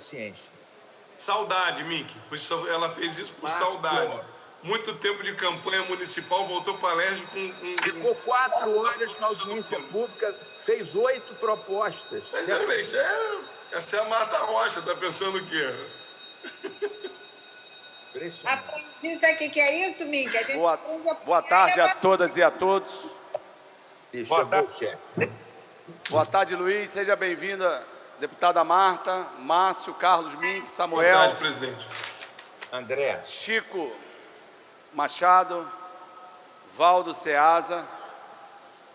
ciência. Saudade, Mink. Ela fez isso por saudade. Muito tempo de campanha municipal, voltou para a LERJ com... Ficou 4 horas na audiência pública, fez 8 propostas. Mas essa é a Marta Rocha, tá pensando o quê? Aprendi, sabe o que é isso, Mink? Boa tarde a todas e a todos. Deixa eu ver, chefe. Boa tarde, Luiz. Seja bem-vinda, deputada Marta, Márcio, Carlos Mink, Samuel. Boa tarde, presidente. André. Chico Machado, Valdo Ceasa,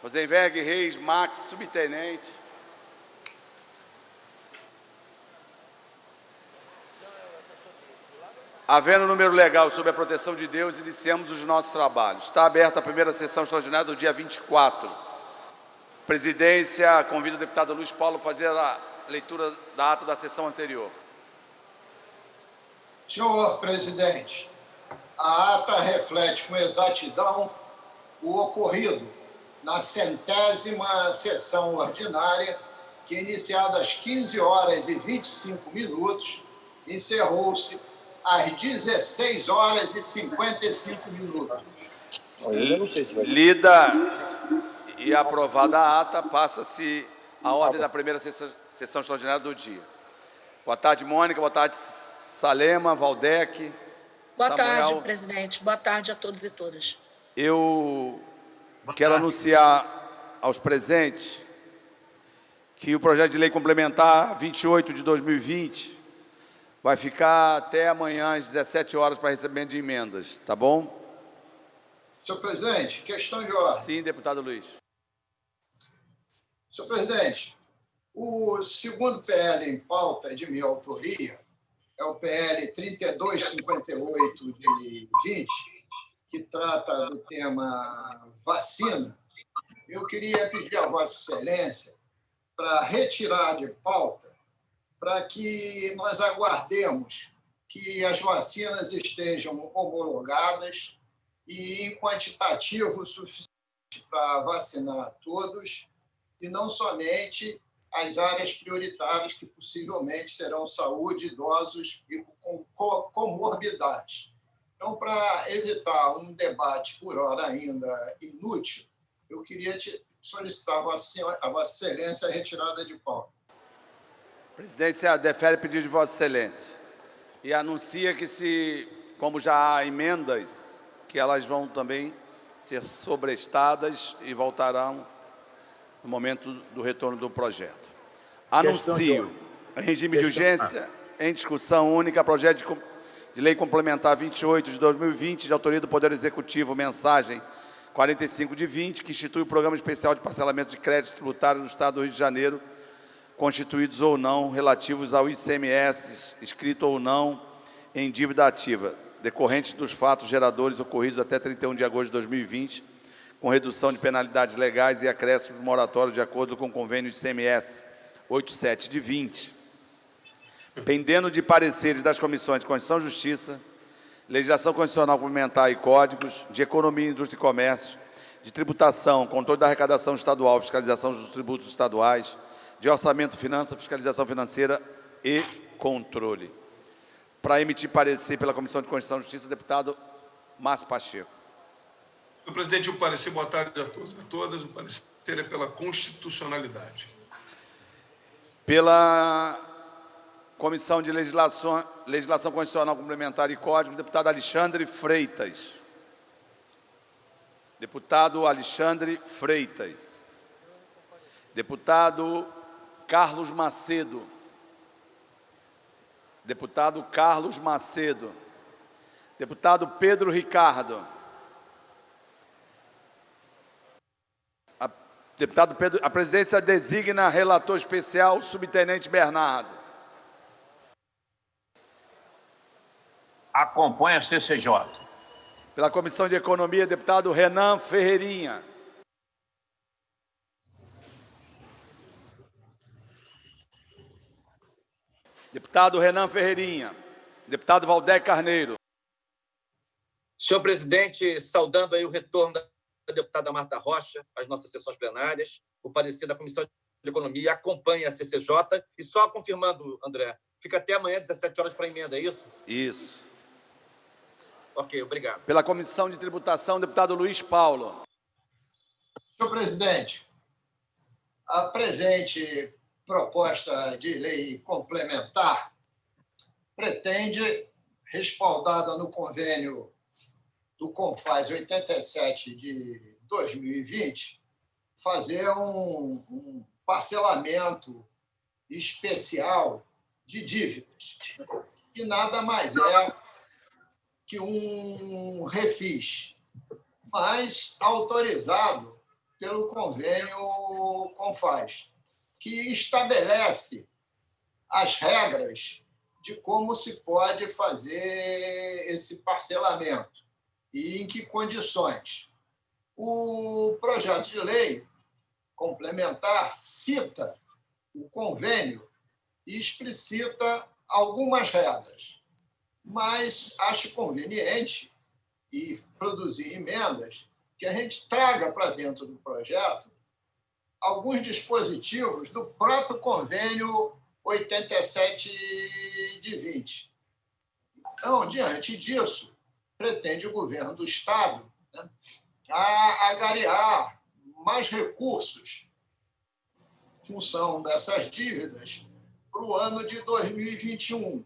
Rosenberg Reis, Max, subtenente. Havendo número legal sob a proteção de Deus, iniciamos os nossos trabalhos. Está aberta a primeira sessão extraordinária do dia 24. Presidência, convido o deputado Luiz Paulo a fazer a leitura da ata da sessão anterior. Senhor presidente, a ata reflete com exatidão o ocorrido na 100ª sessão ordinária, que, iniciada às 15h25, encerrou-se às 16h55. Lida e aprovada a ata, passa-se a ordem da primeira sessão extraordinária do dia. Boa tarde, Mônica. Boa tarde, Salema, Valdec. Boa Samuel. tarde, presidente. Boa tarde a todos e todas. Eu quero anunciar aos presentes que o projeto de lei complementar 28 de 2020 vai ficar até amanhã às 17 horas para recebimento de emendas, tá bom? Senhor presidente, questão de ordem. Sim, deputado Luiz. Senhor presidente, o segundo PL em pauta de minha autoria é o PL 3258 de 20, que trata do tema vacina. Eu queria pedir a Vossa Excelência para retirar de pauta, para que nós aguardemos que as vacinas estejam homologadas e em quantitativo suficiente para vacinar todos, e não somente as áreas prioritárias, que possivelmente serão saúde, idosos e com comorbidades. Então, para evitar um debate por hora ainda inútil, eu queria solicitar a Vossa Excelência a retirada de pauta. A presidência defere pedido de Vossa Excelência e anuncia que, como já há emendas, que elas vão também ser sobrestadas e voltarão no momento do retorno do projeto. Anuncio, em regime de urgência, em discussão única, projeto de lei complementar 28 de 2020, de autoria do Poder Executivo, mensagem 45 de 20, que institui o Programa Especial de Parcelamento de Crédito Tributário no Estado do Rio de Janeiro, constituídos ou não, relativos ao ICMS, escrito ou não, em dívida ativa, decorrentes dos fatos geradores ocorridos até 31 de agosto de 2020, com redução de penalidades legais e acréscimo moratório de acordo com o convênio ICMS 87 de 20, pendendo de pareceres das comissões de Constituição e Justiça, Legislação Constitucional Complementar e Códigos, de Economia, Indústria e Comércio, de Tributação, Controle da Arrecadação Estadual, Fiscalização dos Tributos Estaduais, de Orçamento, Finança, Fiscalização Financeira e Controle. Para emitir parecer pela Comissão de Constituição e Justiça, deputado Márcio Pacheco. Senhor presidente, o parecer, boa tarde a todos e a todas. O parecer é pela constitucionalidade. Pela Comissão de Legislação Constitucional Complementar e Código, deputado Alexandre Freitas. Deputado Alexandre Freitas. Deputado Carlos Macedo. Deputado Carlos Macedo. Deputado Pedro Ricardo. Deputado Pedro, a presidência designa relator especial, subtenente Bernardo. Acompanha a CCJ. Pela Comissão de Economia, deputado Renan Ferreirinha. Deputado Renan Ferreirinha. Deputado Valdec Carneiro. Senhor presidente, saudando aí o retorno da deputada Marta Rocha às nossas sessões plenárias, o parecer da Comissão de Economia acompanha a CCJ, e só confirmando, André, Fica até amanhã, 17 horas, para emenda, é isso? Isso. Ok, obrigado. Pela Comissão de Tributação, deputado Luiz Paulo. Senhor presidente, a presente proposta de lei complementar pretende, respaldada no convênio do CONFAS 87 de 2020, fazer um parcelamento especial de dívidas, que nada mais é que um refis, mas autorizado pelo convênio CONFAS, que estabelece as regras de como se pode fazer esse parcelamento e em que condições. O projeto de lei complementar cita o convênio e explicita algumas regras, mas acho conveniente e produzir emendas que a gente traga para dentro do projeto alguns dispositivos do próprio convênio 87 de 20. Então, diante disso, pretende o governo do Estado, né, agariar mais recursos em função dessas dívidas para o ano de 2021,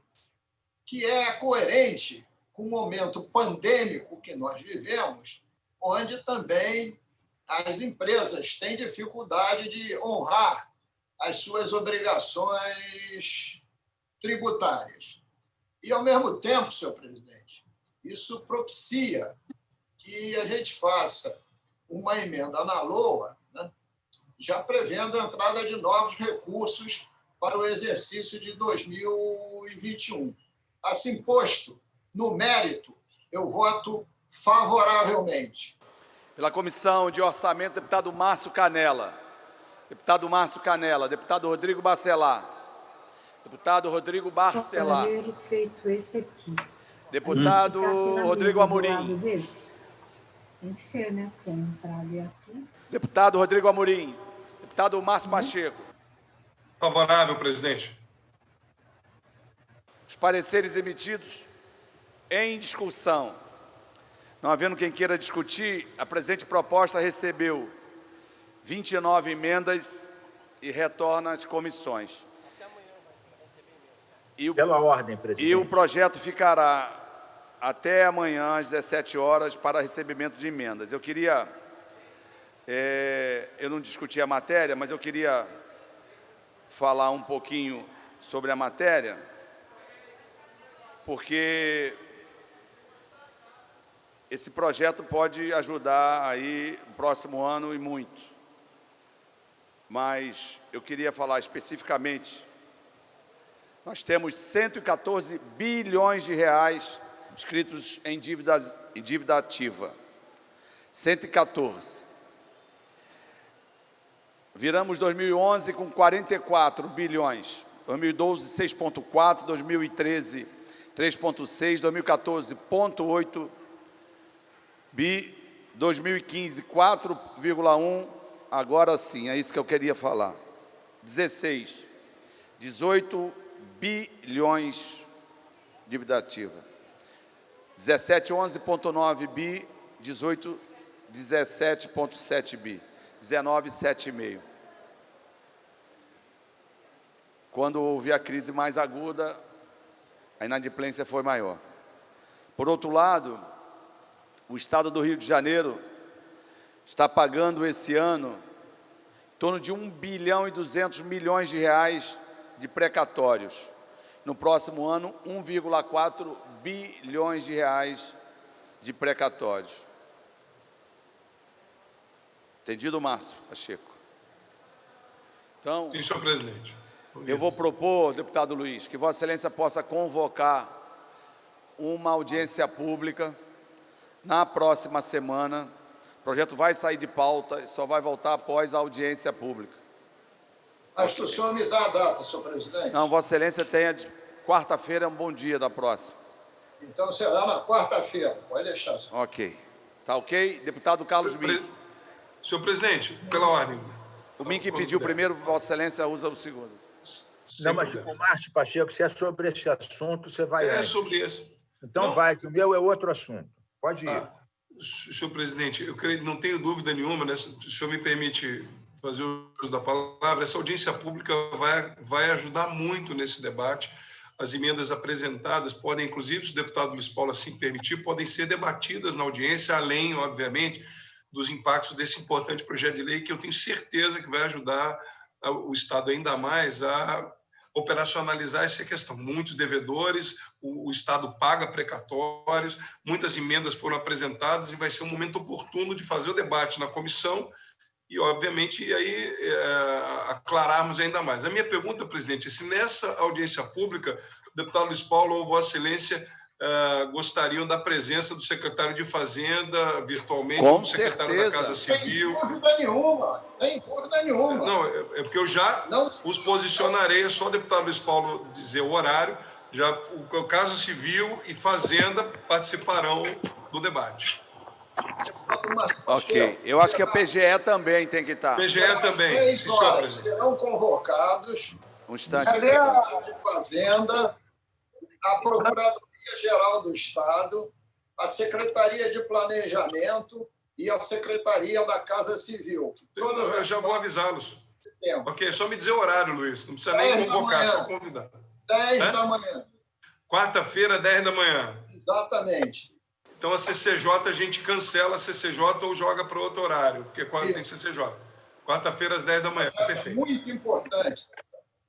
que é coerente com o momento pandêmico que nós vivemos, onde também as empresas têm dificuldade de honrar as suas obrigações tributárias. E, ao mesmo tempo, senhor presidente, isso propicia que a gente faça uma emenda na LOA, né, já prevendo a entrada de novos recursos para o exercício de 2021. Assim posto, no mérito, eu voto favoravelmente. Pela Comissão de Orçamento, deputado Márcio Canela. Deputado Márcio Canela. Deputado Rodrigo Bacelar. Deputado Rodrigo Bacelar. Feito esse aqui. Deputado Rodrigo Amorim. Tem que ser, né? Porque entrar ali aqui. Deputado Rodrigo Amorim. Deputado Márcio Pacheco. Favorável, presidente. Os pareceres emitidos em discussão. Não havendo quem queira discutir, a presente proposta recebeu 29 emendas e retorna às comissões. Pela ordem, presidente. E o projeto ficará até amanhã, às 17 horas, para recebimento de emendas. Eu queria... eu não discuti a matéria, mas eu queria falar um pouquinho sobre a matéria, porque esse projeto pode ajudar aí no próximo ano e muito. Mas eu queria falar especificamente, nós temos 114 bilhões de reais inscritos em dívida ativa. 114. Viramos 2011 com 44 bilhões. 2012, 6,4. 2013, 3,6. 2014, 0,8 bi. 2015, 4,1. Agora sim, é isso que eu queria falar. 16. 18 bilhões de dívida ativa. 17, 11,9 bi. 18, 17,7 bi. 19, 7,5. Quando houve a crise mais aguda, a inadimplência foi maior. Por outro lado, o Estado do Rio de Janeiro está pagando esse ano em torno de 1 bilhão e 200 milhões de reais de precatórios. No próximo ano, 1,4 bilhões de reais de precatórios. Entendido, Márcio Pacheco? Então, Sim, senhor presidente. eu vou propor, deputado Luiz, que Vossa Excelência possa convocar uma audiência pública na próxima semana. O projeto vai sair de pauta e só vai voltar após a audiência pública. Mas o senhor me dá a data, senhor presidente? Não, Vossa Excelência tem a quarta-feira, é um bom dia da próxima. Então será na quarta-feira, pode deixar. Senhor. Ok. Tá ok? Deputado Carlos Mink. Senhor presidente, pela ordem. O Mink pediu primeiro, Vossa Excelência usa o segundo. Sem mas problema. o Márcio Pacheco, se é sobre esse assunto, você vai É antes. sobre esse. Então, Não. vai, que o meu é outro assunto. Pode ir. Senhor presidente, eu creio, não tenho dúvida nenhuma, né, se o senhor me permite fazer uso da palavra, essa audiência pública vai ajudar muito nesse debate. As emendas apresentadas podem, inclusive, se o deputado Luiz Paulo assim permitir, podem ser debatidas na audiência, além, obviamente, dos impactos desse importante projeto de lei, que eu tenho certeza que vai ajudar o Estado ainda mais a operacionalizar essa questão. Muitos devedores, o Estado paga precatórios, muitas emendas foram apresentadas e vai ser um momento oportuno de fazer o debate na comissão e, obviamente, e aí aclararmos ainda mais. A minha pergunta, presidente, é se nessa audiência pública, o deputado Luiz Paulo ou Vossa Excelência gostariam da presença do secretário de Fazenda virtualmente, Com ou do secretário da Casa Civil. Sem dúvida nenhuma, sem dúvida nenhuma. Não, é porque eu já os posicionarei, é só o deputado Luiz Paulo dizer o horário, já o Casa Civil e Fazenda participarão do debate. Ok. Eu acho que a PGE também tem que estar. PGE também. 6 Sim, senhor horas presidente. serão convocados Um instante. a Secretaria de Fazenda, a Procuradoria-Geral do Estado, a Secretaria de Planejamento e a Secretaria da Casa Civil. Eu já vou avisá-los. Tempo. Ok, só me dizer o horário, Luiz. Não precisa nem 10 da convocar, manhã. só convidar. 10 da manhã. Quarta-feira, 10 da manhã. Exatamente. Então, a CCJ, a gente cancela a CCJ ou joga para outro horário, porque quarta tem CCJ. Quarta-feira, às 10 da manhã. Perfeito. Muito importante.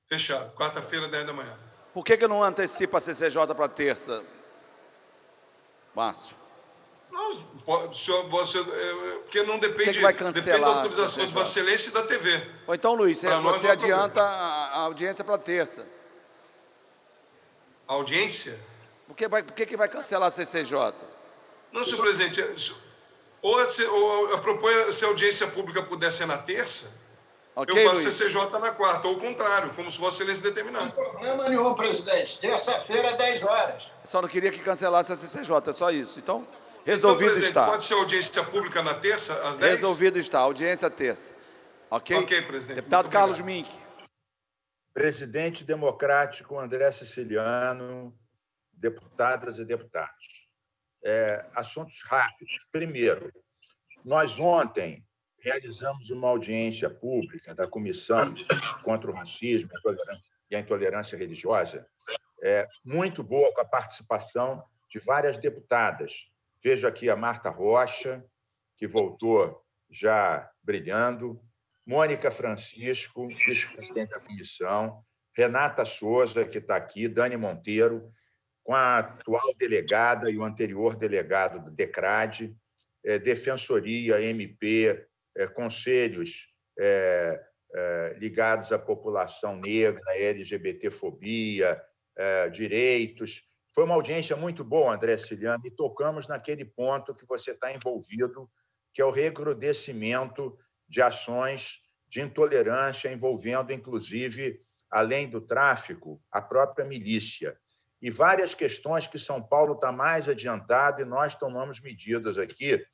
Fechado. Quarta-feira, 10 da manhã. Por que não antecipa a CCJ para terça, Márcio? Não, senhor, porque não depende, que vai cancelar depende da autorização a de Vossa Excelência e da TV. Ou então, Luiz, Pra nós você não é adianta a audiência para terça. A audiência? Por que vai cancelar a CCJ? Não, senhor presidente, ou eu proponho se a audiência pública puder ser na terça, Ok, eu faço Luiz? CCJ na quarta, ou o contrário, como se Vossa Excelência determinar. Não tem problema nenhum, presidente. Terça-feira, 10 horas. Só não queria que cancelasse a CCJ, é só isso. Então, Então, resolvido presidente, está. pode ser audiência pública na terça, às 10? Resolvido está, audiência terça. Ok? Ok, presidente. Deputado Muito Carlos obrigado. Mink. Presidente democrático André Siciliano, deputadas e deputados. Assuntos rápidos. Primeiro, nós ontem realizamos uma audiência pública da Comissão contra o Racismo e a Intolerância Religiosa, muito boa, com a participação de várias deputadas. Vejo aqui a Marta Rocha, que voltou já brilhando, Mônica Francisco, vice-presidente da comissão, Renata Souza, que está aqui, Dani Monteiro, com a atual delegada e o anterior delegado do DECRAD, Defensoria, MP, conselhos ligados à população negra, LGBTfobia, direitos. Foi uma audiência muito boa, André Siciliano, e tocamos naquele ponto que você está envolvido, que é o recrudescimento de ações de intolerância, envolvendo, inclusive, além do tráfico, a própria milícia. E várias questões que São Paulo está mais adiantado, e nós tomamos medidas aqui,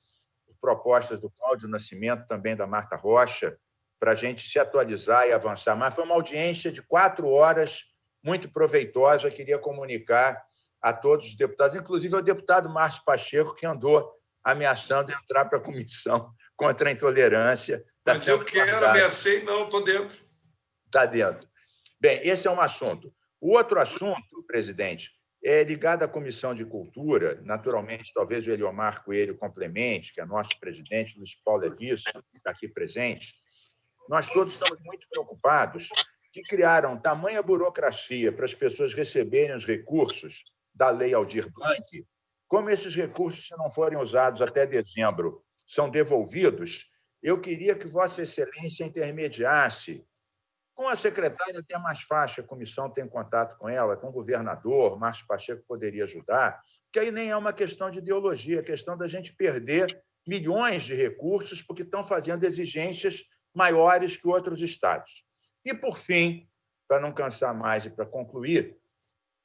propostas do Cláudio Nascimento, também da Marta Rocha, para a gente se atualizar e avançar. Mas foi uma audiência de 4 horas, muito proveitosa. Eu queria comunicar a todos os deputados, inclusive ao deputado Márcio Pacheco, que andou ameaçando entrar para a Comissão contra a Intolerância. Mas eu quero, ameacei, não, estou dentro. Está dentro. Bem, esse é um assunto. O outro assunto, presidente, é ligado à Comissão de Cultura. Naturalmente, talvez o Eliomar Coelho complemente, que é nosso presidente, Luiz Paulo Evisso, que está aqui presente. Nós todos estamos muito preocupados que criaram tamanha burocracia para as pessoas receberem os recursos da Lei Aldir Blanc. Como esses recursos, se não forem usados até dezembro, são devolvidos, eu queria que Vossa Excelência intermediasse com a secretária, até mais fácil, a comissão tem contato com ela, com o governador, Márcio Pacheco poderia ajudar, que aí nem é uma questão de ideologia, é questão da gente perder milhões de recursos porque estão fazendo exigências maiores que outros estados. E, por fim, para não cansar mais e para concluir,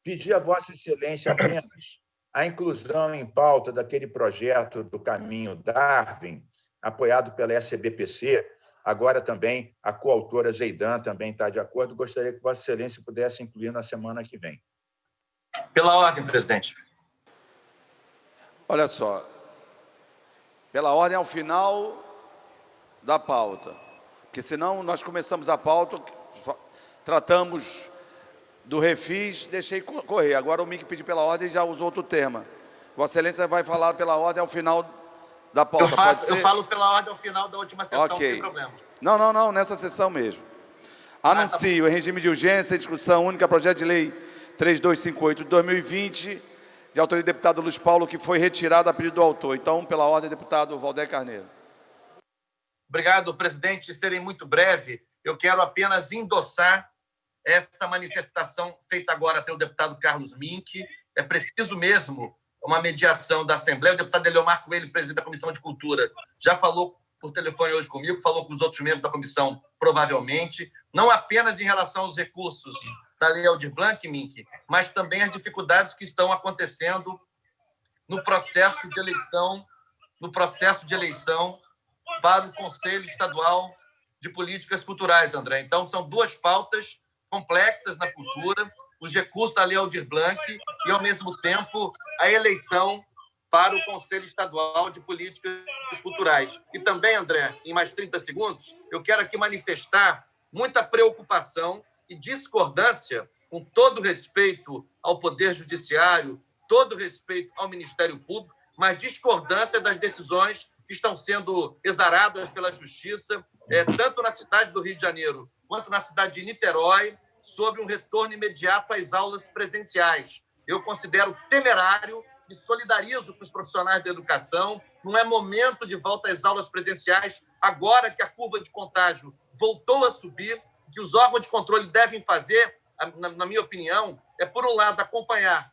pedir a Vossa Excelência apenas a inclusão em pauta daquele projeto do Caminho Darwin, apoiado pela SBPC, Agora também a coautora Zeidan também está de acordo. Gostaria que Vossa Excelência pudesse incluir na semana que vem. Pela ordem, presidente. Olha só, pela ordem ao final da pauta, porque senão nós começamos a pauta, tratamos do refis, deixei correr. Agora o Mick pediu pela ordem e já usou outro tema. Vossa Excelência vai falar pela ordem ao final da pauta. Eu falo pela ordem ao final da última sessão, Ok. não tem problema. Não, nessa sessão mesmo. Anuncio em regime de urgência, discussão única, projeto de lei 3258 de 2020, de autoria do deputado Luiz Paulo, que foi retirado a pedido do autor. Então, pela ordem, deputado Valder Carneiro. Obrigado, presidente. Serei muito breve. Eu quero apenas endossar esta manifestação feita agora pelo deputado Carlos Mink. É preciso mesmo uma mediação da Assembleia. O deputado Eliomar Coelho, presidente da Comissão de Cultura, já falou por telefone hoje comigo, falou com os outros membros da comissão, provavelmente, não apenas em relação aos recursos da Lei Aldir Blanc, Mink, mas também as dificuldades que estão acontecendo no processo de eleição para o Conselho Estadual de Políticas Culturais, André. Então, são duas pautas complexas na cultura, os recursos da Lei Aldir Blanc e, ao mesmo tempo, a eleição para o Conselho Estadual de Políticas Culturais. E também, André, em mais 30 segundos, eu quero aqui manifestar muita preocupação e discordância, com todo respeito ao Poder Judiciário, todo respeito ao Ministério Público, mas discordância das decisões que estão sendo exaradas pela Justiça, tanto na cidade do Rio de Janeiro quanto na cidade de Niterói, sobre um retorno imediato às aulas presenciais. Eu considero temerário e solidarizo com os profissionais da educação. Não é momento de volta às aulas presenciais, agora que a curva de contágio voltou a subir. O que os órgãos de controle devem fazer, na minha opinião, é, por um lado, acompanhar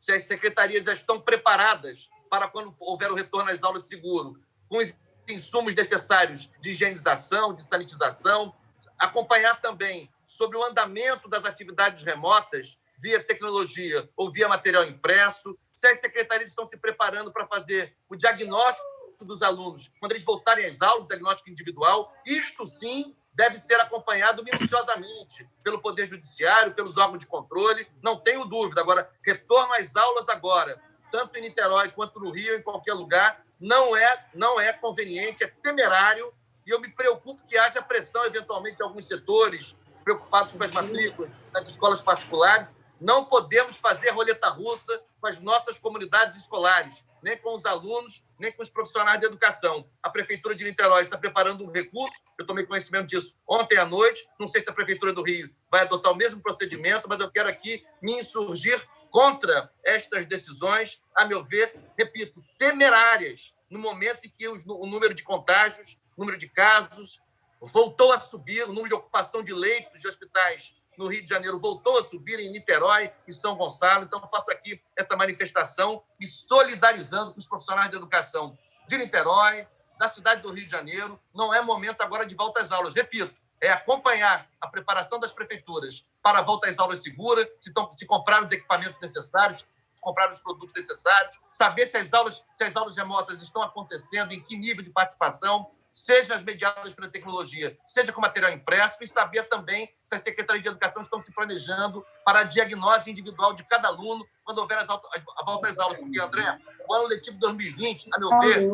se as secretarias já estão preparadas para, quando houver o retorno às aulas seguro, com os insumos necessários de higienização, de sanitização, acompanhar também sobre o andamento das atividades remotas, via tecnologia ou via material impresso, se as secretarias estão se preparando para fazer o diagnóstico dos alunos quando eles voltarem às aulas, o diagnóstico individual. Isto, sim, deve ser acompanhado minuciosamente pelo Poder Judiciário, pelos órgãos de controle, não tenho dúvida. Agora, retorno às aulas agora, tanto em Niterói quanto no Rio, em qualquer lugar, não é conveniente, é temerário, e eu me preocupo que haja pressão, eventualmente, de alguns setores preocupados com as matrículas das escolas particulares. Não podemos fazer roleta russa com as nossas comunidades escolares, nem com os alunos, nem com os profissionais de educação. A Prefeitura de Niterói está preparando um recurso, eu tomei conhecimento disso ontem à noite, não sei se a Prefeitura do Rio vai adotar o mesmo procedimento, mas eu quero aqui me insurgir contra estas decisões, a meu ver, repito, temerárias, no momento em que o número de contágios, o número de casos voltou a subir, o número de ocupação de leitos de hospitais no Rio de Janeiro voltou a subir, em Niterói e São Gonçalo. Então, eu faço aqui essa manifestação e solidarizando com os profissionais de educação de Niterói, da cidade do Rio de Janeiro. Não é momento agora de volta às aulas. Repito, é acompanhar a preparação das prefeituras para a volta às aulas segura, se comprar os equipamentos necessários, se comprar os produtos necessários, saber se as aulas remotas estão acontecendo, em que nível de participação, seja as mediadas pela tecnologia, seja com material impresso, e saber também se as secretarias de educação estão se planejando para a diagnose individual de cada aluno quando houver a volta às aulas. Porque, André, o ano letivo 2020, a meu ver,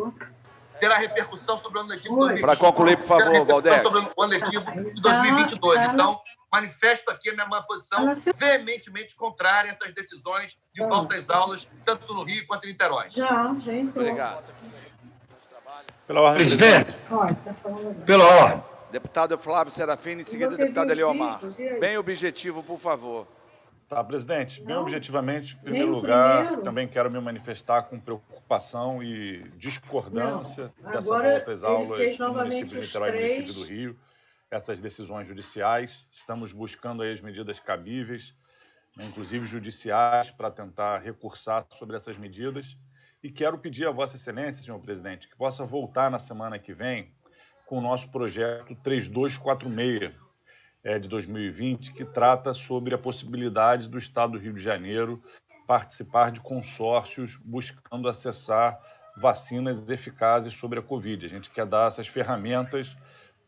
terá repercussão sobre o ano letivo 2020. Para concluir, por favor, Valder. Sobre o ano letivo de 2022. Então, manifesto aqui a minha posição veementemente contrária a essas decisões de volta às aulas, tanto no Rio quanto em Niterói. Já entrou. Obrigado. Pela ordem, presidente. Olha, tá falando. Pela ordem. Deputado Flávio Serafini, em seguida, Você deputado viu os Eliomar. vídeos, e aí? Bem objetivo, por favor. Tá, presidente. Bem Não. objetivamente, em Nem primeiro o lugar, primeiro. também quero me manifestar com preocupação e discordância Não. dessa Agora, volta às ele aulas fez no novamente município de os Niterói e três. município do Rio, essas decisões judiciais. Estamos buscando aí as medidas cabíveis, né, inclusive judiciais, para tentar recursar sobre essas medidas. E quero pedir a Vossa Excelência, senhor presidente, que possa voltar na semana que vem com o nosso projeto 3246 de 2020, que trata sobre a possibilidade do Estado do Rio de Janeiro participar de consórcios buscando acessar vacinas eficazes sobre a Covid. A gente quer dar essas ferramentas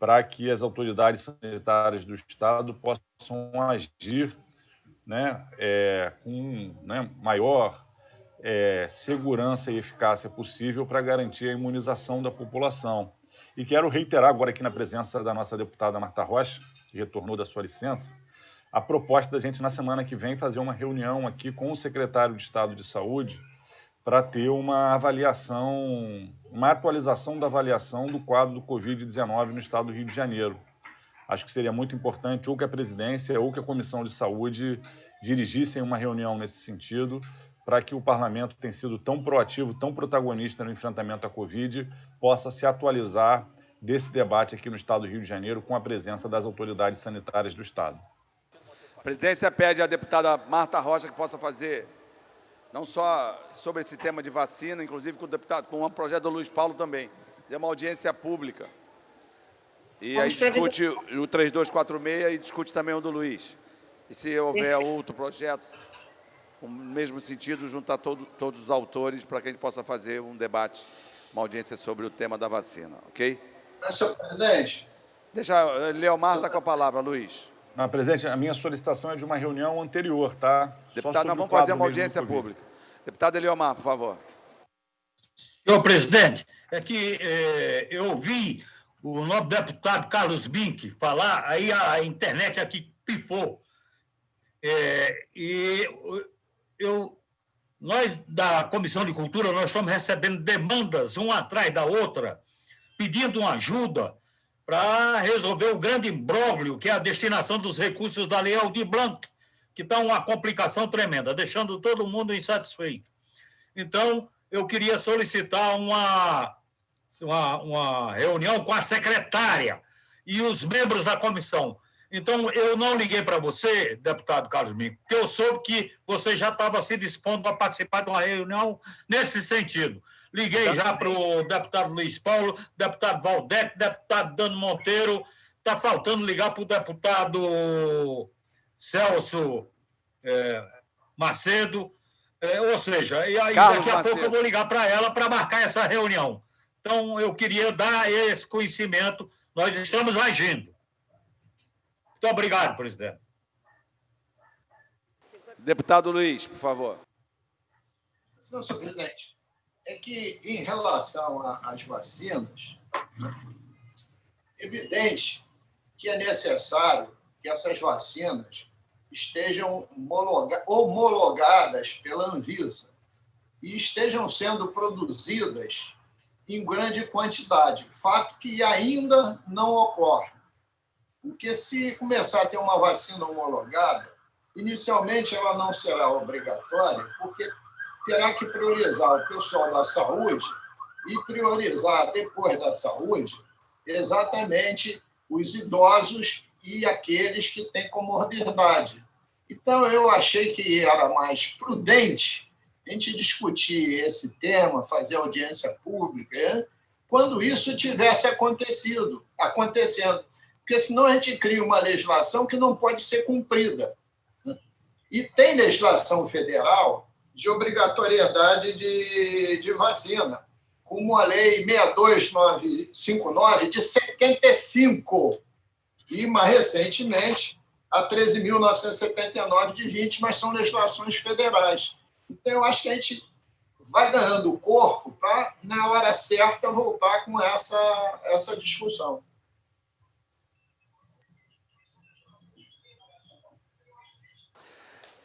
para que as autoridades sanitárias do Estado possam agir, né, com, né, maior segurança e eficácia possível para garantir a imunização da população. E quero reiterar agora aqui na presença da nossa deputada Marta Rocha, que retornou da sua licença, a proposta da gente, na semana que vem, fazer uma reunião aqui com o secretário de Estado de Saúde para ter uma avaliação, uma atualização da avaliação do quadro do Covid-19 no estado do Rio de Janeiro. Acho que seria muito importante ou que a presidência ou que a Comissão de Saúde dirigissem uma reunião nesse sentido, para que o parlamento, que tem sido tão proativo, tão protagonista no enfrentamento à Covid, possa se atualizar desse debate aqui no estado do Rio de Janeiro com a presença das autoridades sanitárias do estado. A presidência pede à deputada Marta Rocha que possa fazer, não só sobre esse tema de vacina, inclusive com o deputado, com o projeto do Luiz Paulo também, de uma audiência pública. E aí discute o 3246 e discute também o do Luiz. E se houver outro projeto, com o mesmo sentido, juntar todos os autores para que a gente possa fazer um debate, uma audiência sobre o tema da vacina, ok? Senhor presidente. Deixa, Leomar está com a palavra, Luiz. Não, presidente, a minha solicitação é de uma reunião anterior, tá? Deputado, nós vamos fazer uma audiência pública. Deputado Eliomar, por favor. Senhor presidente, é que eu ouvi o novo deputado Carlos Bink falar, aí a internet aqui pifou. Nós, da Comissão de Cultura, nós estamos recebendo demandas, uma atrás da outra, pedindo uma ajuda para resolver o grande imbróglio, que é a destinação dos recursos da Lei Aldir Blanc, que está uma complicação tremenda, deixando todo mundo insatisfeito. Então, eu queria solicitar uma reunião com a secretária e os membros da comissão. Então, eu não liguei para você, deputado Carlos Bink, porque eu soube que você já estava se dispondo a participar de uma reunião nesse sentido. Liguei já para o deputado Luiz Paulo, deputado Valdete, deputado Dano Monteiro, está faltando ligar para o deputado Celso Macedo, ou seja, e aí daqui a pouco eu vou ligar para ela para marcar essa reunião. Então, eu queria dar esse conhecimento, nós estamos agindo. Muito obrigado, presidente. Deputado Luiz, por favor. Não, senhor presidente, é que em relação às vacinas, é evidente que é necessário que essas vacinas estejam homologadas pela Anvisa e estejam sendo produzidas em grande quantidade, fato que ainda não ocorre. Porque se começar a ter uma vacina homologada, inicialmente ela não será obrigatória, porque terá que priorizar o pessoal da saúde e priorizar, depois da saúde, exatamente os idosos e aqueles que têm comorbidade. Então, eu achei que era mais prudente a gente discutir esse tema, fazer audiência pública, quando isso tivesse acontecendo. Porque senão a gente cria uma legislação que não pode ser cumprida. E tem legislação federal de obrigatoriedade de vacina, como a Lei 62959 de 75, e, mais recentemente, a 13.979 de 20, mas são legislações federais. Então, eu acho que a gente vai ganhando corpo para, na hora certa, voltar com essa discussão.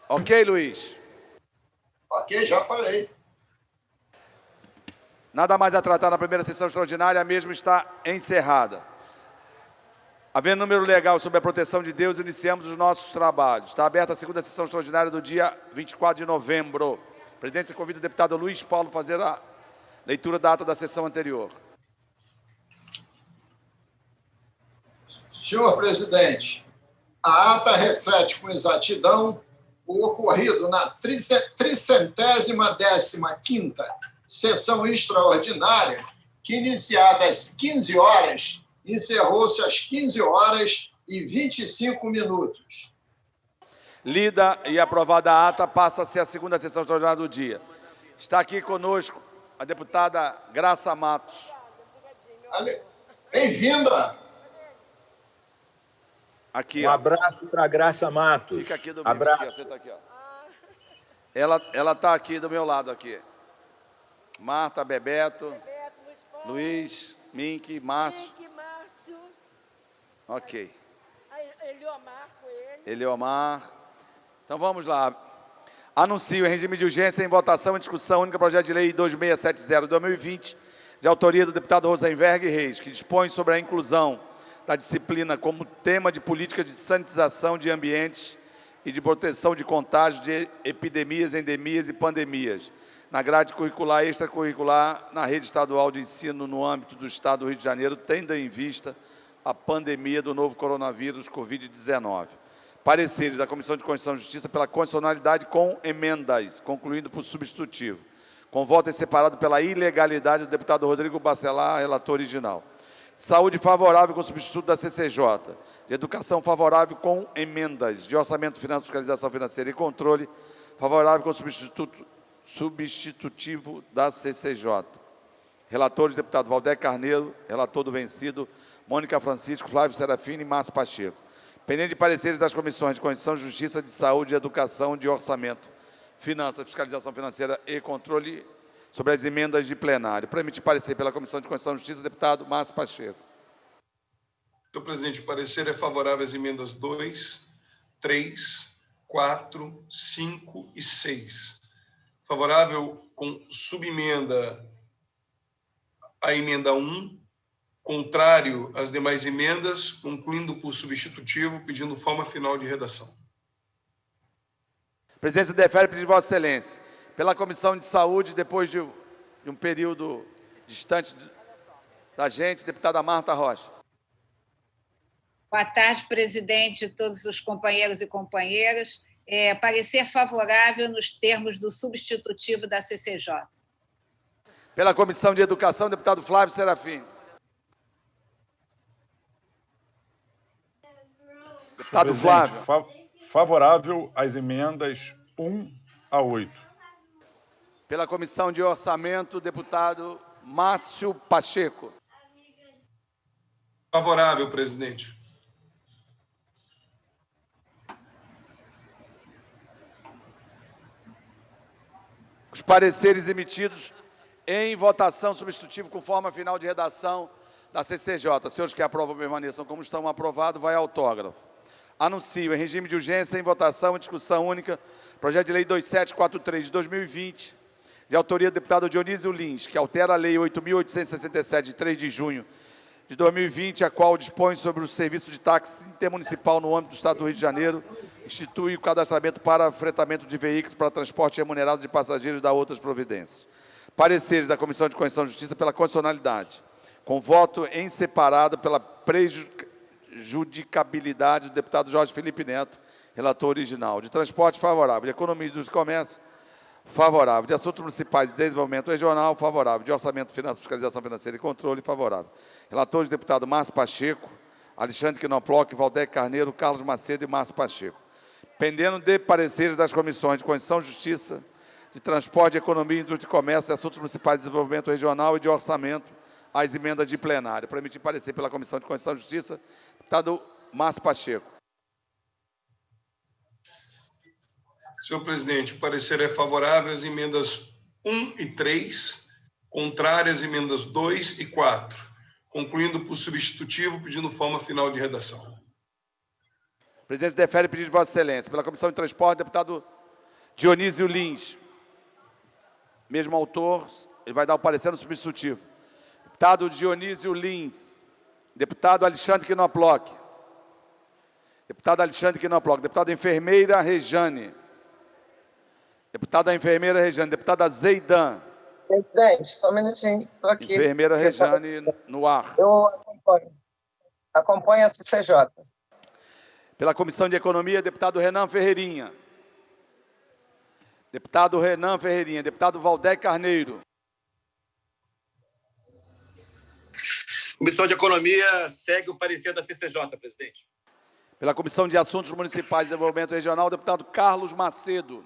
Ok, Luiz? Ok, já falei. Nada mais a tratar na primeira sessão extraordinária, a mesma está encerrada. Havendo número legal sobre a proteção de Deus, iniciamos os nossos trabalhos. Está aberta a segunda sessão extraordinária do dia 24 de novembro. A presidência convida o deputado Luiz Paulo a fazer a leitura da ata da sessão anterior. Senhor presidente, a ata reflete com exatidão o ocorrido na 315ª sessão extraordinária, que, iniciada às 15 horas, encerrou-se às 15h25. Lida e aprovada a ata, passa a ser a segunda sessão extraordinária do dia. Está aqui conosco a deputada Graça Matos. Bem-vinda! Aqui, Um ó. abraço para a Graça Matos. Fica aqui do meu Abraço. aqui, ó. Senta aqui, ó. Ela está aqui do meu lado, aqui. Marta, Bebeto, Luiz, Mink, Márcio. Ok. Eliomar. Então, vamos lá. Anuncio em regime de urgência em votação e discussão única projeto de lei 2670/2020, de autoria do deputado Rosenberg Reis, que dispõe sobre a inclusão da disciplina como tema de política de sanitização de ambientes e de proteção de contágios de epidemias, endemias e pandemias, na grade curricular e extracurricular na rede estadual de ensino no âmbito do Estado do Rio de Janeiro, tendo em vista a pandemia do novo coronavírus Covid-19. Pareceres da Comissão de Constituição e Justiça pela constitucionalidade com emendas, concluindo por substitutivo. Com voto em separado pela ilegalidade do deputado Rodrigo Bacelar, relator original. Saúde favorável com substituto da CCJ. De educação favorável com emendas. De orçamento, finanças, fiscalização financeira e controle favorável com substitutivo da CCJ. Relatores, deputado Valdeir Carneiro, relator do vencido, Mônica Francisco, Flávio Serafini e Márcio Pacheco. Pendente de pareceres das comissões de Constituição, Justiça, de Saúde, Educação, de Orçamento, Finanças, Fiscalização Financeira e Controle sobre as emendas de plenário. Para emitir parecer pela Comissão de Constituição e Justiça, deputado Márcio Pacheco. Senhor presidente, o parecer é favorável às emendas 2, 3, 4, 5 e 6. Favorável com subemenda à emenda 1, contrário às demais emendas, concluindo por substitutivo, pedindo forma final de redação. A presidência defere pedido de Vossa Excelência. Pela Comissão de Saúde, depois de um período distante da gente, deputada Marta Rocha. Boa tarde, presidente, e todos os companheiros e companheiras. Parecer favorável nos termos do substitutivo da CCJ. Pela Comissão de Educação, deputado Flávio Serafini. Deputado Flávio. Favorável às emendas 1 a 8. Pela Comissão de Orçamento, deputado Márcio Pacheco. Favorável, presidente. Os pareceres emitidos em votação substitutivo com forma final de redação da CCJ. Senhores que aprovam permaneçam como estão, aprovado, vai autógrafo. Anuncio em regime de urgência em votação e discussão única projeto de lei 2743 de 2020, de autoria do deputado Dionísio Lins, que altera a lei 8.867 de 3 de junho de 2020, a qual dispõe sobre o serviço de táxi intermunicipal no âmbito do Estado do Rio de Janeiro, institui o cadastramento para fretamento de veículos para transporte remunerado de passageiros e da outras providências. Pareceres da Comissão de Constituição e Justiça pela constitucionalidade, com voto em separado pela prejudicabilidade do deputado Jorge Felipe Neto, relator original. De transporte, favorável. De economia, indústria e comércio, favorável. De assuntos municipais e desenvolvimento regional, favorável. De orçamento, finanças, fiscalização financeira e controle, favorável. Relatores, deputado Márcio Pacheco, Alexandre Quinoploc, Valdeir Carneiro, Carlos Macedo e Márcio Pacheco. Pendendo de pareceres das comissões de Constituição e Justiça, de transporte, de economia, indústria e comércio, de assuntos municipais, desenvolvimento regional e de orçamento, as emendas de plenário. Para emitir parecer pela Comissão de Constituição e Justiça, deputado Márcio Pacheco. Senhor presidente, o parecer é favorável às emendas 1 e 3, contrário às emendas 2 e 4, concluindo por substitutivo, pedindo forma final de redação. A presidência defere pedido de Vossa Excelência. Pela Comissão de Transporte, deputado Dionísio Lins. Mesmo autor, ele vai dar o parecer no substitutivo. Deputado Dionísio Lins. Deputado Alexandre Quinoploc. Deputado Alexandre Quinoploc. Deputada enfermeira Rejane. Deputada enfermeira Rejane. Deputada Zeidan. Presidente, só um minutinho. Estou aqui. Enfermeira Rejane no ar. Eu acompanho. Acompanho a CCJ. Pela Comissão de Economia, deputado Renan Ferreirinha. Deputado Renan Ferreirinha. Deputado Valdeir Carneiro. Comissão de Economia segue o parecer da CCJ, presidente. Pela Comissão de Assuntos Municipais e Desenvolvimento Regional, deputado Carlos Macedo.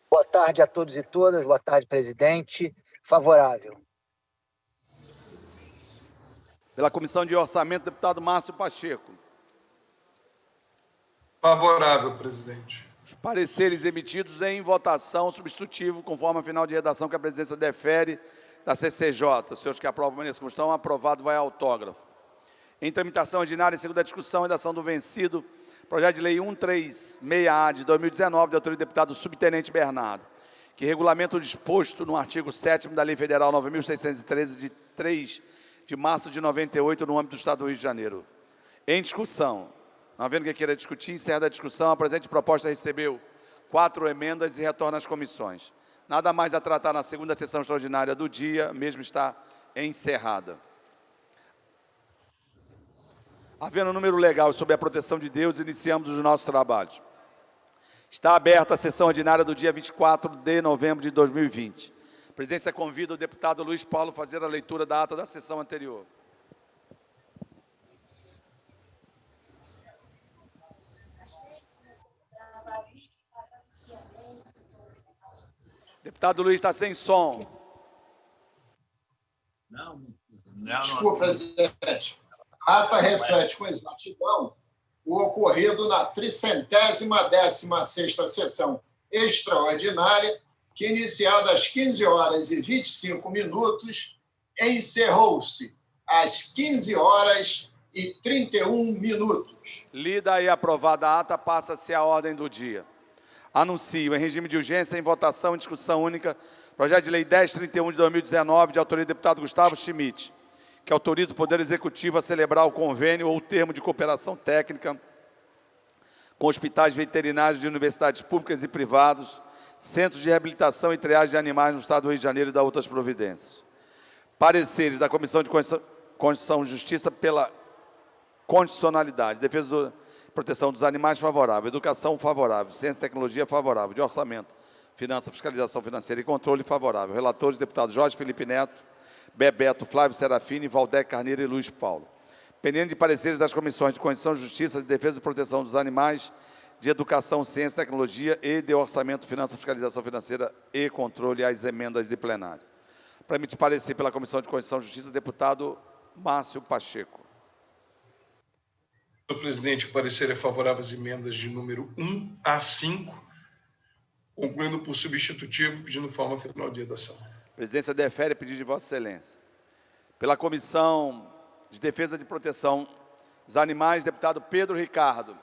Boa tarde a todos e todas. Boa tarde, presidente. Favorável. Pela Comissão de Orçamento, deputado Márcio Pacheco. Favorável, presidente. Os pareceres emitidos em votação substitutivo, conforme a final de redação que a presidência defere da CCJ. Os senhores que aprovam permaneçam como estão, aprovado, vai autógrafo. Em tramitação ordinária, em segunda discussão, redação do vencido, projeto de lei 136-A de 2019, de autoria do deputado subtenente Bernardo, que regulamenta o disposto no artigo 7º da Lei Federal 9.613, de 3 de março de 98, no âmbito do Estado do Rio de Janeiro. Em discussão. Não havendo quem queira discutir, encerra a discussão. A presente proposta recebeu 4 emendas e retorna às comissões. Nada mais a tratar na segunda sessão extraordinária do dia, mesmo está encerrada. Havendo número legal sob a proteção de Deus, iniciamos os nossos trabalhos. Está aberta a sessão ordinária do dia 24 de novembro de 2020. A presidência convida o deputado Luiz Paulo a fazer a leitura da ata da sessão anterior. Deputado Luiz está sem som. Desculpa, presidente. A ata reflete com exatidão o ocorrido na 316ª sessão extraordinária, que, iniciada às 15h25, encerrou-se às 15h31. Lida e aprovada a ata, passa-se a ordem do dia. Anuncio, em regime de urgência, em votação, em discussão única, projeto de lei 1031 de 2019, de autoria do deputado Gustavo Schmidt, que autoriza o Poder Executivo a celebrar o convênio ou o termo de cooperação técnica com hospitais veterinários de universidades públicas e privados, centros de reabilitação e triagem de animais no Estado do Rio de Janeiro e da outras providências. Pareceres da Comissão de Constituição e Justiça pela constitucionalidade, defesa e proteção dos animais, favorável, educação, favorável, ciência e tecnologia, favorável, de orçamento, finança, fiscalização financeira e controle, favorável. Relatores, deputados Jorge Felipe Neto, Bebeto, Flávio Serafini, Valdec Carneiro e Luiz Paulo. Pendente de pareceres das comissões de Constituição e Justiça, de defesa e proteção dos animais, de educação, ciência e tecnologia e de orçamento, finança, fiscalização financeira e controle, às emendas de plenário. Para emitir parecer pela Comissão de Constituição e Justiça, deputado Márcio Pacheco. Senhor presidente, o parecer é favorável às emendas de número 1 a 5, concluindo por substitutivo, pedindo forma final de redação. A presidência defere pedido de Vossa Excelência. Pela Comissão de Defesa e Proteção dos Animais, deputado Pedro Ricardo.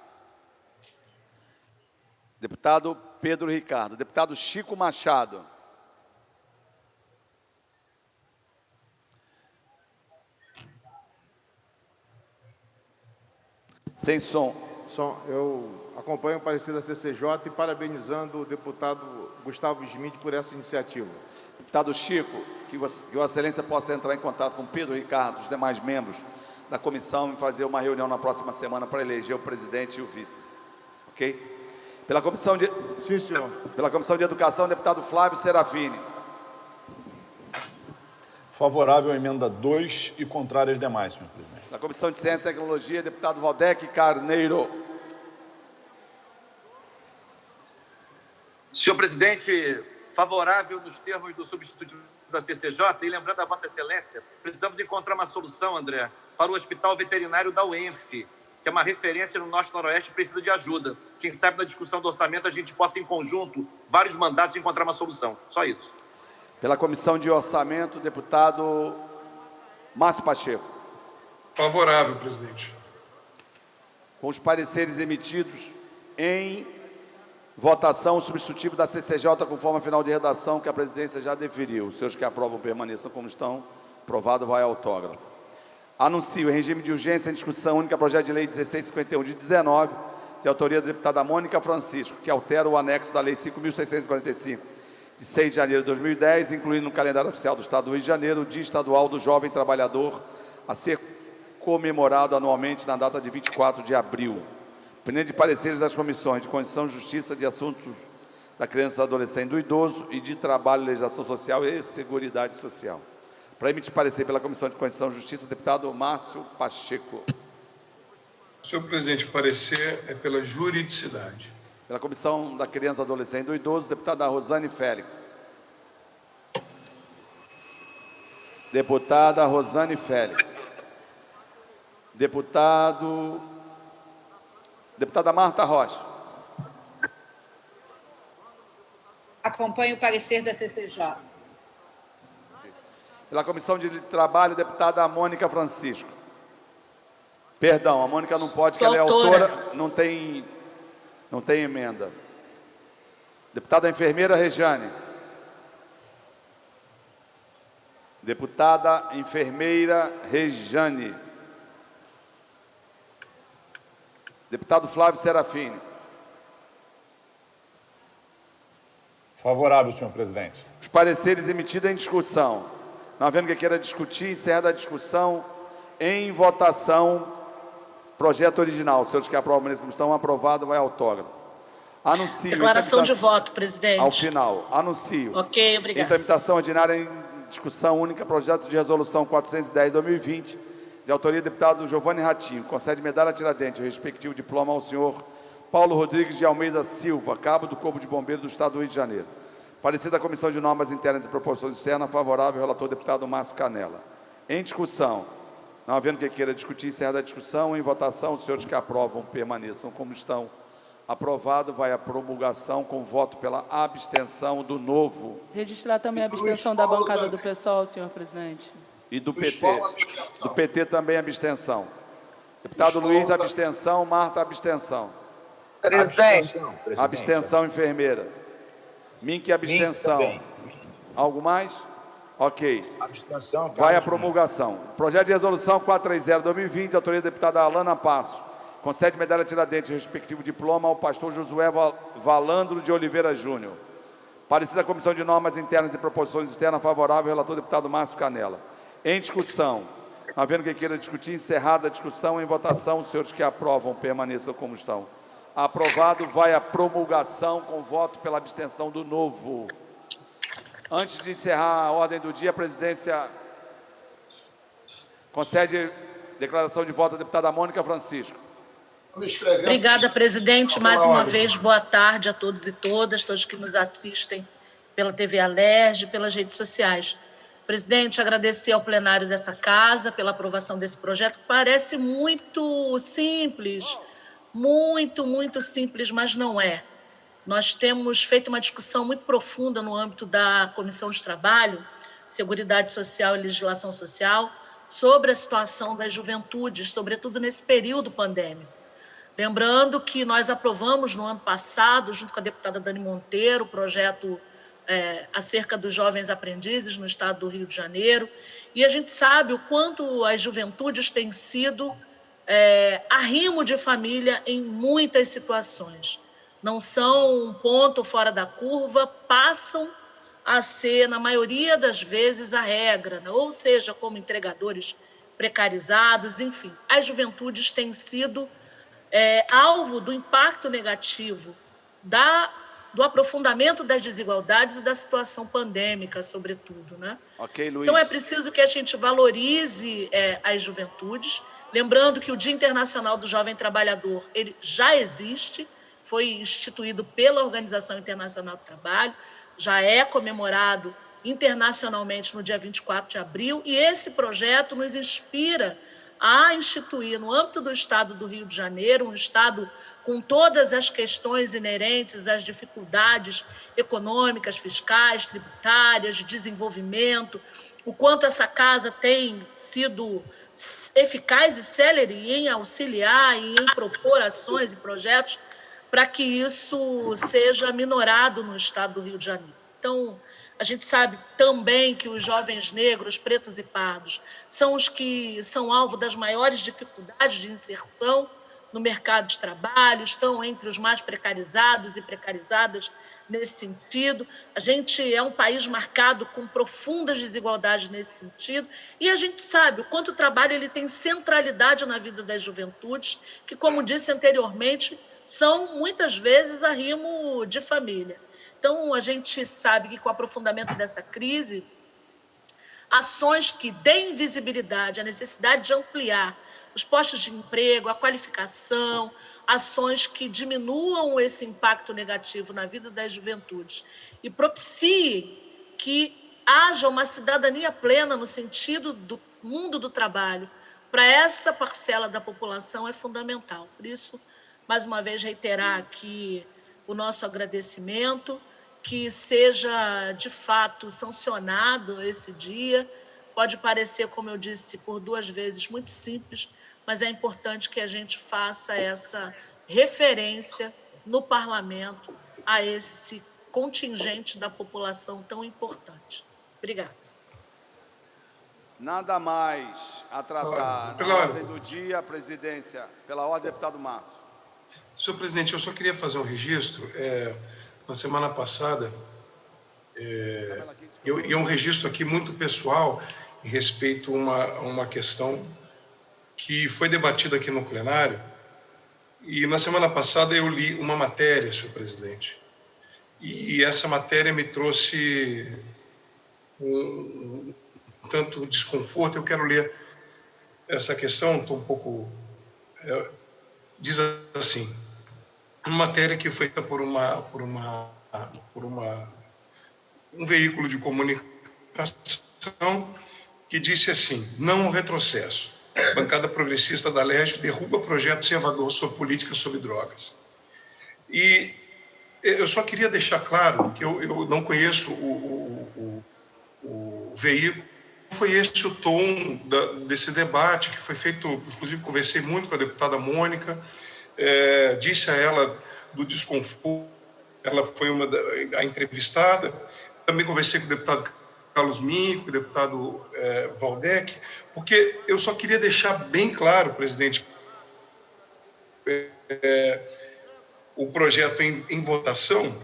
Deputado Pedro Ricardo. Deputado Chico Machado. Sem som. Eu acompanho o parecer da CCJ e parabenizando o deputado Gustavo Schmidt por essa iniciativa. Deputado Chico, que Vossa Excelência possa entrar em contato com Pedro Ricardo, os demais membros da comissão, e fazer uma reunião na próxima semana para eleger o presidente e o vice. Ok? Pela Comissão de... Sim, senhor. Pela Comissão de Educação, deputado Flávio Serafini. Favorável à emenda 2 e contrário às demais, senhor presidente. Na Comissão de Ciência e Tecnologia, deputado Valdec Carneiro. Senhor presidente, favorável nos termos do substitutivo da CCJ, e lembrando a Vossa Excelência, precisamos encontrar uma solução, André, para o Hospital Veterinário da UENF, que é uma referência no Norte Noroeste e precisa de ajuda. Quem sabe na discussão do orçamento a gente possa, em conjunto, vários mandatos, encontrar uma solução. Só isso. Pela Comissão de Orçamento, deputado Márcio Pacheco. Favorável, presidente. Com os pareceres emitidos em votação, o substitutivo da CCJ, conforme a final de redação que a presidência já deferiu. Os senhores que aprovam permaneçam como estão. Aprovado, vai autógrafo. Anuncio em regime de urgência em discussão única projeto de lei 1651 de 19, de autoria da deputada Mônica Francisco, que altera o anexo da lei 5.645, de 6 de janeiro de 2010, incluindo no calendário oficial do Estado do Rio de Janeiro o Dia Estadual do Jovem Trabalhador, a ser comemorado anualmente na data de 24 de abril. Pendente de pareceres das comissões de Constituição e Justiça, de Assuntos da Criança, do Adolescente e do Idoso e de Trabalho, Legislação Social e Seguridade Social. Para emitir parecer pela Comissão de Constituição e Justiça, deputado Márcio Pacheco. Senhor presidente, o parecer é pela juridicidade. Pela Comissão da Criança, do Adolescente e do Idoso, deputada Rosane Félix. Deputada Rosane Félix. Deputado Deputada Marta Rocha. Acompanho o parecer da CCJ. Pela Comissão de Trabalho, deputada Mônica Francisco. Perdão, a Mônica não pode, porque ela é autora, não tem emenda. Deputada enfermeira Rejane. Deputada enfermeira Rejane. Deputado Flávio Serafini. Favorável, senhor presidente. Os pareceres emitidos em discussão. Não havendo que queira discutir, encerra a discussão. Em votação, projeto original. Os senhores que aprovam nesse estão aprovado, vai autógrafo. Anuncio. Declaração de voto, presidente. Ao final. Anuncio. Ok, obrigado. Em tramitação ordinária, em discussão única, projeto de resolução 410/2020, de autoria do deputado Giovanni Ratinho, concede medalha Tiradentes, o respectivo diploma ao senhor Paulo Rodrigues de Almeida Silva, cabo do Corpo de Bombeiros do Estado do Rio de Janeiro. Parecer da Comissão de Normas Internas e Proposições Externas, favorável ao relator deputado Márcio Canella. Em discussão. Não havendo que queira discutir, encerra a discussão. Em votação, os senhores que aprovam permaneçam como estão. Aprovado, vai a promulgação com voto pela abstenção do Novo. Registrar também a abstenção da bancada do PSOL, senhor presidente. E do PT. Do PT também abstenção. Deputado Luiz, abstenção. Marta, abstenção. Presidente. Abstenção, enfermeira. Mink, abstenção. Algo mais? Ok. Abstenção. Vai a promulgação. Projeto de resolução 430/2020, autoria da deputada Alana Passos. Concede medalha Tiradentes, respectivo diploma ao pastor Josué Valandro de Oliveira Júnior. Parecer da Comissão de Normas Internas e Proposições Externas, favorável ao relator deputado Márcio Canella. Em discussão. Não havendo que queira discutir, encerrada a discussão. Em votação, os senhores que aprovam permaneçam como estão. Aprovado, vai a promulgação com voto pela abstenção do Novo. Antes de encerrar a ordem do dia, a presidência concede declaração de voto à deputada Mônica Francisco. Obrigada, presidente. Mais uma vez, boa tarde a todos e todas, todos que nos assistem pela TV Alerj, pelas redes sociais. Presidente, agradecer ao plenário dessa casa pela aprovação desse projeto, que parece muito simples, muito simples, mas não é. Nós temos feito uma discussão muito profunda no âmbito da Comissão de Trabalho, Seguridade Social e Legislação Social, sobre a situação das juventudes, sobretudo nesse período pandêmico. Lembrando que nós aprovamos no ano passado, junto com a deputada Dani Monteiro, o projeto acerca dos jovens aprendizes no estado do Rio de Janeiro, e a gente sabe o quanto as juventudes têm sido arrimo de família em muitas situações. Não são um ponto fora da curva, passam a ser, na maioria das vezes, a regra, né? Ou seja, como entregadores precarizados, enfim. As juventudes têm sido alvo do impacto negativo do aprofundamento das desigualdades e da situação pandêmica, sobretudo, né? Ok, Luiz. Então, é preciso que a gente valorize as juventudes, lembrando que o Dia Internacional do Jovem Trabalhador ele já existe, foi instituído pela Organização Internacional do Trabalho, já é comemorado internacionalmente no dia 24 de abril, e esse projeto nos inspira a instituir, no âmbito do Estado do Rio de Janeiro, um Estado com todas as questões inerentes às dificuldades econômicas, fiscais, tributárias, de desenvolvimento, o quanto essa casa tem sido eficaz e célere em auxiliar e em propor ações e projetos para que isso seja minorado no Estado do Rio de Janeiro. Então, a gente sabe também que os jovens negros, pretos e pardos, são os que são alvo das maiores dificuldades de inserção no mercado de trabalho, estão entre os mais precarizados e precarizadas nesse sentido. A gente é um país marcado com profundas desigualdades nesse sentido, e a gente sabe o quanto o trabalho ele tem centralidade na vida das juventudes, que, como disse anteriormente, são muitas vezes arrimo de família. Então, a gente sabe que, com o aprofundamento dessa crise, ações que deem visibilidade à necessidade de ampliar os postos de emprego, a qualificação, ações que diminuam esse impacto negativo na vida das juventudes e propiciem que haja uma cidadania plena no sentido do mundo do trabalho, para essa parcela da população é fundamental. Por isso, mais uma vez reiterar aqui o nosso agradecimento, que seja, de fato, sancionado esse dia. Pode parecer, como eu disse, por 2 vezes, muito simples, mas é importante que a gente faça essa referência no parlamento a esse contingente da população tão importante. Obrigada. Nada mais a tratar na ordem do dia, a presidência. Pela ordem, deputado Márcio. Senhor presidente, eu só queria fazer um registro. Na semana passada, e é um registro aqui muito pessoal em respeito a uma questão que foi debatida aqui no plenário. E na semana passada eu li uma matéria, senhor presidente, e essa matéria me trouxe um tanto desconforto. Eu quero ler essa questão, estou um pouco... diz assim, uma matéria que foi feita por um veículo de comunicação que disse assim: não ao retrocesso. A bancada progressista da Alerj derruba projeto conservador sobre política sobre drogas. E eu só queria deixar claro que eu não conheço o veículo. Foi esse o tom desse debate que foi feito, inclusive conversei muito com a deputada Mônica, disse a ela do desconforto, ela foi a entrevistada, também conversei com o deputado Carlos Minco, o deputado Valdec, porque eu só queria deixar bem claro, presidente, o projeto em votação,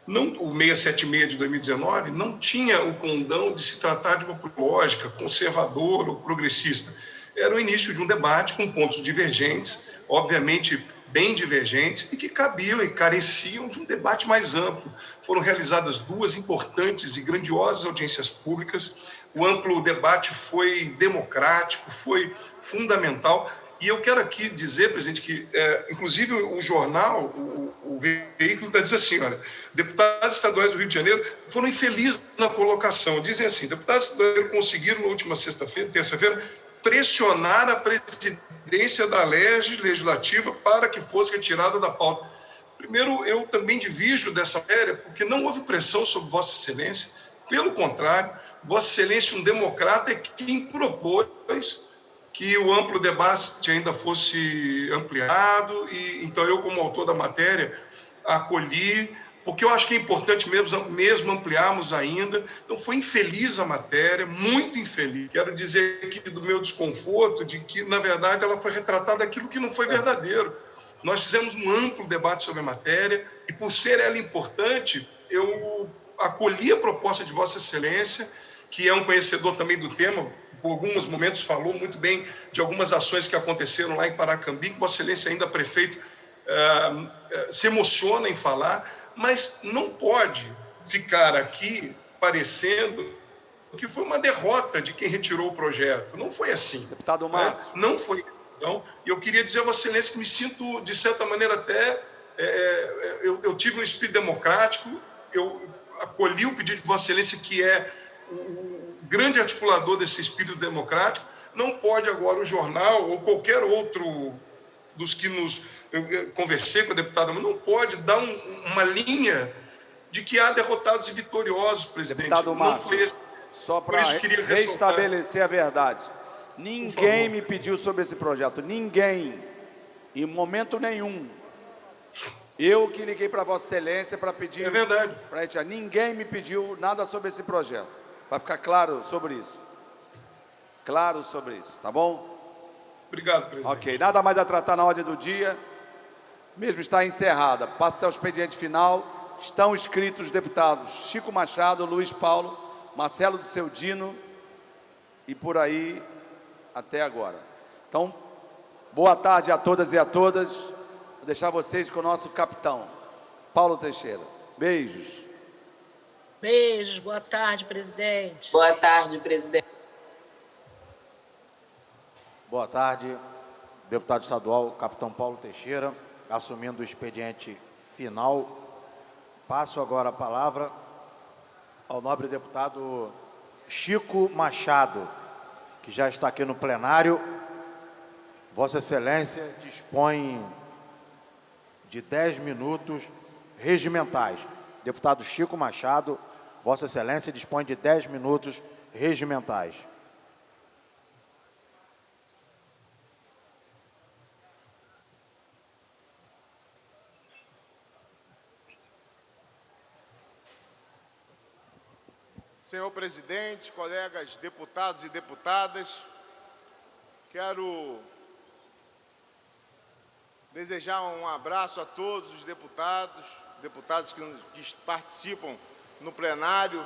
não, o 676 de 2019, não tinha o condão de se tratar de uma lógica conservadora ou progressista. Era o início de um debate com pontos divergentes, obviamente bem divergentes, e que cabiam e careciam de um debate mais amplo. Foram realizadas 2 importantes e grandiosas audiências públicas. O amplo debate foi democrático, foi fundamental. E eu quero aqui dizer, presidente, que, inclusive, o jornal, o veículo está dizendo assim, olha, deputados estaduais do Rio de Janeiro foram infelizes na colocação. Dizem assim, deputados estaduais conseguiram, na última terça-feira, pressionar a presidência da Alerj legislativa para que fosse retirada da pauta. Primeiro, eu também divido dessa matéria, porque não houve pressão sobre Vossa Excelência. Pelo contrário, Vossa Excelência, um democrata, é quem propôs que o amplo debate ainda fosse ampliado, e então eu, como autor da matéria, acolhi, porque eu acho que é importante mesmo ampliarmos ainda. Então, foi infeliz a matéria, muito infeliz. Quero dizer aqui do meu desconforto de que, na verdade, ela foi retratada aquilo que não foi verdadeiro. Nós fizemos um amplo debate sobre a matéria, e por ser ela importante, eu acolhi a proposta de Vossa Excelência, que é um conhecedor também do tema, por alguns momentos falou muito bem de algumas ações que aconteceram lá em Paracambi, que Vossa Excelência, ainda prefeito, se emociona em falar, mas não pode ficar aqui parecendo que foi uma derrota de quem retirou o projeto. Não foi assim. Deputado Márcio. Não foi. Então, eu queria dizer a Vossa Excelência que me sinto, de certa maneira, até... eu tive um espírito democrático, eu acolhi o pedido de Vossa Excelência, que é o grande articulador desse espírito democrático. Não pode agora o jornal ou qualquer outro dos que eu conversei com a deputada, mas não pode dar uma linha de que há derrotados e vitoriosos, presidente. Deputado Márcio, não foi esse. só para restabelecer a verdade, ninguém me pediu sobre esse projeto, ninguém, em momento nenhum. Eu que liguei para Vossa Excelência para pedir... É verdade. Ninguém me pediu nada sobre esse projeto, para ficar claro sobre isso. Claro sobre isso, tá bom? Obrigado, presidente. Ok, nada mais a tratar na ordem do dia. Mesmo está encerrada. Passa ao expediente final. Estão inscritos os deputados Chico Machado, Luiz Paulo, Marcelo do Seu Dino e por aí até agora. Então, boa tarde a todas e a todas. Vou deixar vocês com o nosso capitão, Paulo Teixeira. Beijos. Beijos. Boa tarde, presidente. Boa tarde, presidente. Boa tarde, deputado estadual, capitão Paulo Teixeira, assumindo o expediente final. Passo agora a palavra ao nobre deputado Chico Machado, que já está aqui no plenário. Vossa Excelência dispõe de 10 minutos regimentais. Deputado Chico Machado, Vossa Excelência dispõe de 10 minutos regimentais. Senhor presidente, colegas deputados e deputadas, quero desejar um abraço a todos os deputados que participam no plenário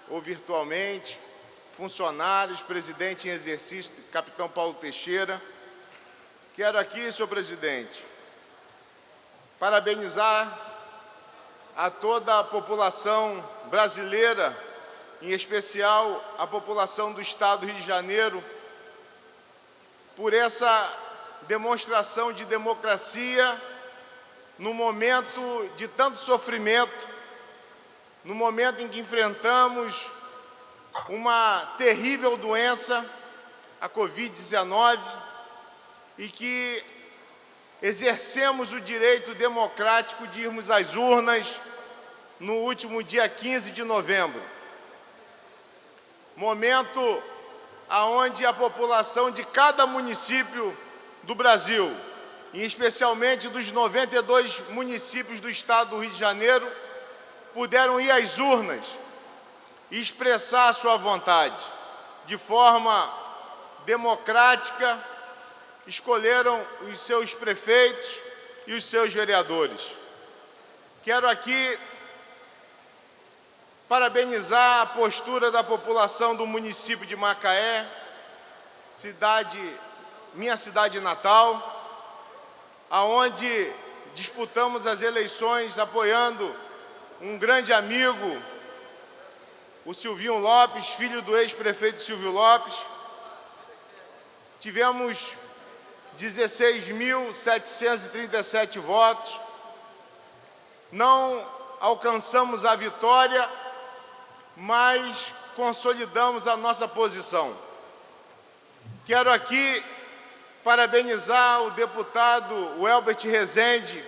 ou virtualmente, funcionários, presidente em exercício, capitão Paulo Teixeira. Quero aqui, senhor presidente, parabenizar a toda a população brasileira, em especial a população do Estado do Rio de Janeiro, por essa demonstração de democracia no momento de tanto sofrimento, no momento em que enfrentamos uma terrível doença, a Covid-19, e que exercemos o direito democrático de irmos às urnas no último dia 15 de novembro. Momento onde a população de cada município do Brasil, e especialmente dos 92 municípios do Estado do Rio de Janeiro, puderam ir às urnas e expressar a sua vontade. De forma democrática, escolheram os seus prefeitos e os seus vereadores. Quero aqui parabenizar a postura da população do município de Macaé, minha cidade natal, aonde disputamos as eleições apoiando um grande amigo, o Silvinho Lopes, filho do ex-prefeito Silvio Lopes. Tivemos 16.737 votos, não alcançamos a vitória, mas consolidamos a nossa posição. Quero aqui parabenizar o deputado Welbert Rezende,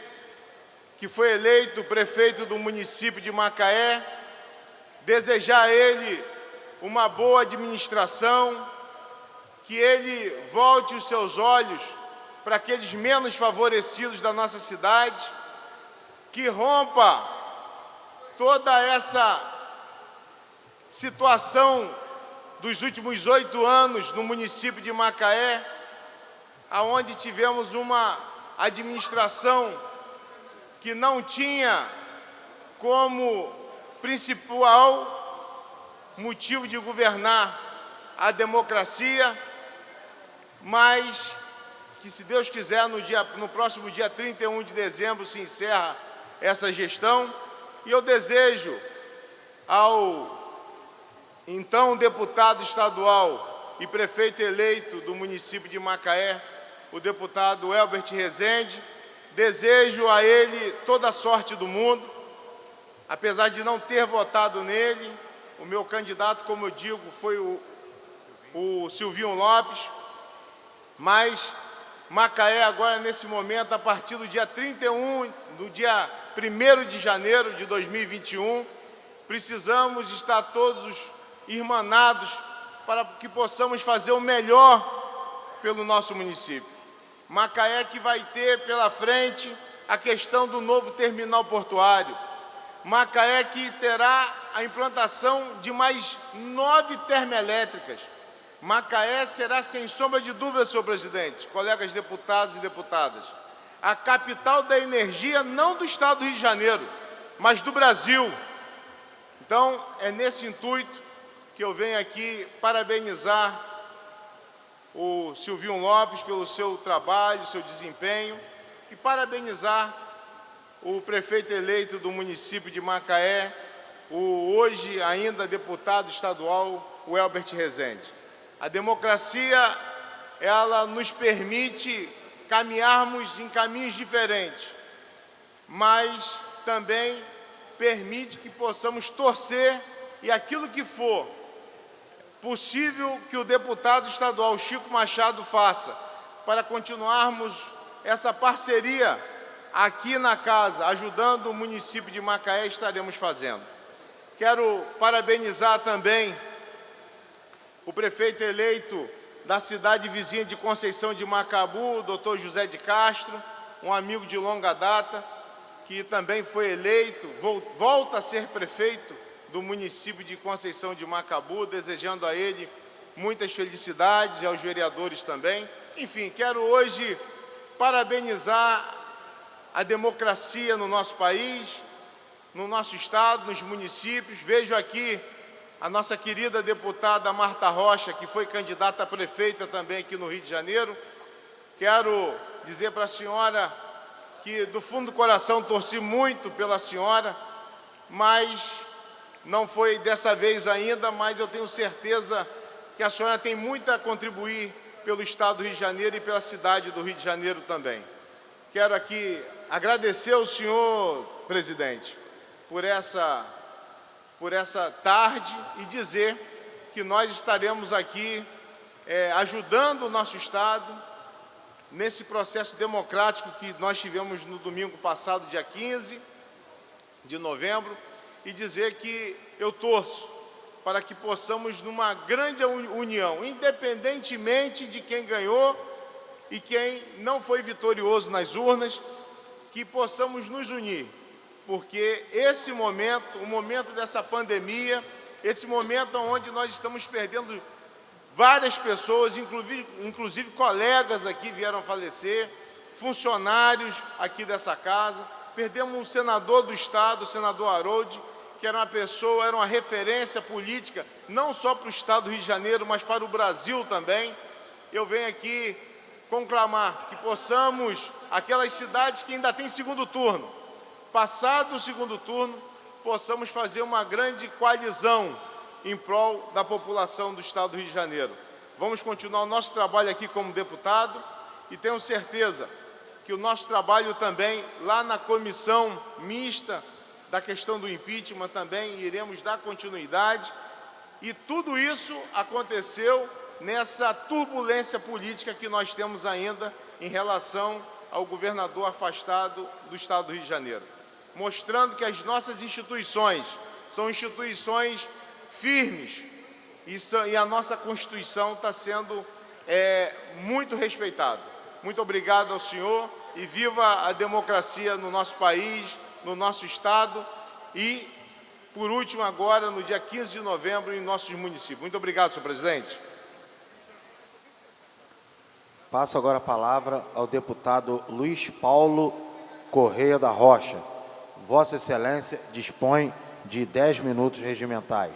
que foi eleito prefeito do município de Macaé, desejar a ele uma boa administração, que ele volte os seus olhos para aqueles menos favorecidos da nossa cidade, que rompa toda essa situação dos últimos 8 anos no município de Macaé, aonde tivemos uma administração que não tinha como principal motivo de governar a democracia, mas que, se Deus quiser, no próximo dia 31 de dezembro se encerra essa gestão. E eu desejo ao então deputado estadual e prefeito eleito do município de Macaé, o deputado Welbert Rezende, desejo a ele toda a sorte do mundo, apesar de não ter votado nele. O meu candidato, como eu digo, foi o Silvinho Lopes, mas Macaé agora, nesse momento, a partir do dia 31, do dia 1º de janeiro de 2021, precisamos estar todos irmanados para que possamos fazer o melhor pelo nosso município. Macaé que vai ter pela frente a questão do novo terminal portuário. Macaé que terá a implantação de mais 9 termoelétricas. Macaé será, sem sombra de dúvida, senhor presidente, colegas deputados e deputadas, a capital da energia não do Estado do Rio de Janeiro, mas do Brasil. Então, é nesse intuito que eu venho aqui parabenizar o Silvinho Lopes pelo seu trabalho, seu desempenho, e parabenizar o prefeito eleito do município de Macaé, o hoje ainda deputado estadual, o Welbert Rezende. A democracia, ela nos permite caminharmos em caminhos diferentes, mas também permite que possamos torcer, e aquilo que for possível que o deputado estadual Chico Machado faça para continuarmos essa parceria aqui na casa, ajudando o município de Macaé, estaremos fazendo. Quero parabenizar também o prefeito eleito da cidade vizinha de Conceição de Macabu, o doutor José de Castro, um amigo de longa data, que também foi eleito, volta a ser prefeito do município de Conceição de Macabu, desejando a ele muitas felicidades e aos vereadores também. Enfim, quero hoje parabenizar a democracia no nosso país, no nosso estado, nos municípios. Vejo aqui a nossa querida deputada Marta Rocha, que foi candidata a prefeita também aqui no Rio de Janeiro. Quero dizer para a senhora que do fundo do coração torci muito pela senhora, mas não foi dessa vez ainda, mas eu tenho certeza que a senhora tem muito a contribuir pelo estado do Rio de Janeiro e pela cidade do Rio de Janeiro também. Quero aqui agradecer ao senhor, presidente, por essa tarde e dizer que nós estaremos aqui ajudando o nosso estado nesse processo democrático que nós tivemos no domingo passado, dia 15 de novembro, e dizer que eu torço para que possamos, numa grande união, independentemente de quem ganhou e quem não foi vitorioso nas urnas, que possamos nos unir, porque esse momento, o momento dessa pandemia, esse momento onde nós estamos perdendo várias pessoas, inclusive colegas aqui vieram a falecer, funcionários aqui dessa casa, perdemos um senador do estado, o senador Harold, que era uma pessoa, era uma referência política, não só para o estado do Rio de Janeiro, mas para o Brasil também. Eu venho aqui conclamar que possamos, aquelas cidades que ainda têm segundo turno, passado o segundo turno, possamos fazer uma grande coalizão em prol da população do estado do Rio de Janeiro. Vamos continuar o nosso trabalho aqui como deputado e tenho certeza que o nosso trabalho também, lá na comissão mista da questão do impeachment, também iremos dar continuidade. E tudo isso aconteceu nessa turbulência política que nós temos ainda em relação ao governador afastado do estado do Rio de Janeiro, mostrando que as nossas instituições são instituições firmes e a nossa Constituição está sendo muito respeitada. Muito obrigado ao senhor e viva a democracia no nosso país, no nosso estado e, por último, agora, no dia 15 de novembro, em nossos municípios. Muito obrigado, senhor presidente. Passo agora a palavra ao deputado Luiz Paulo Correia da Rocha. Vossa Excelência dispõe de 10 minutos regimentais.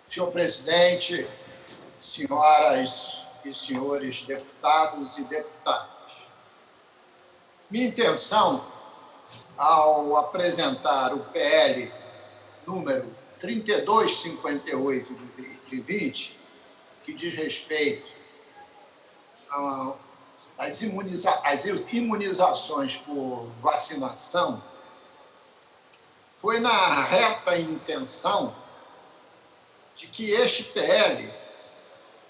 Senhor presidente, senhoras e senhores deputados e deputadas, minha intenção, ao apresentar o PL número 3258 de 20, que diz respeito às imunizações por vacinação, foi na reta intenção de que este PL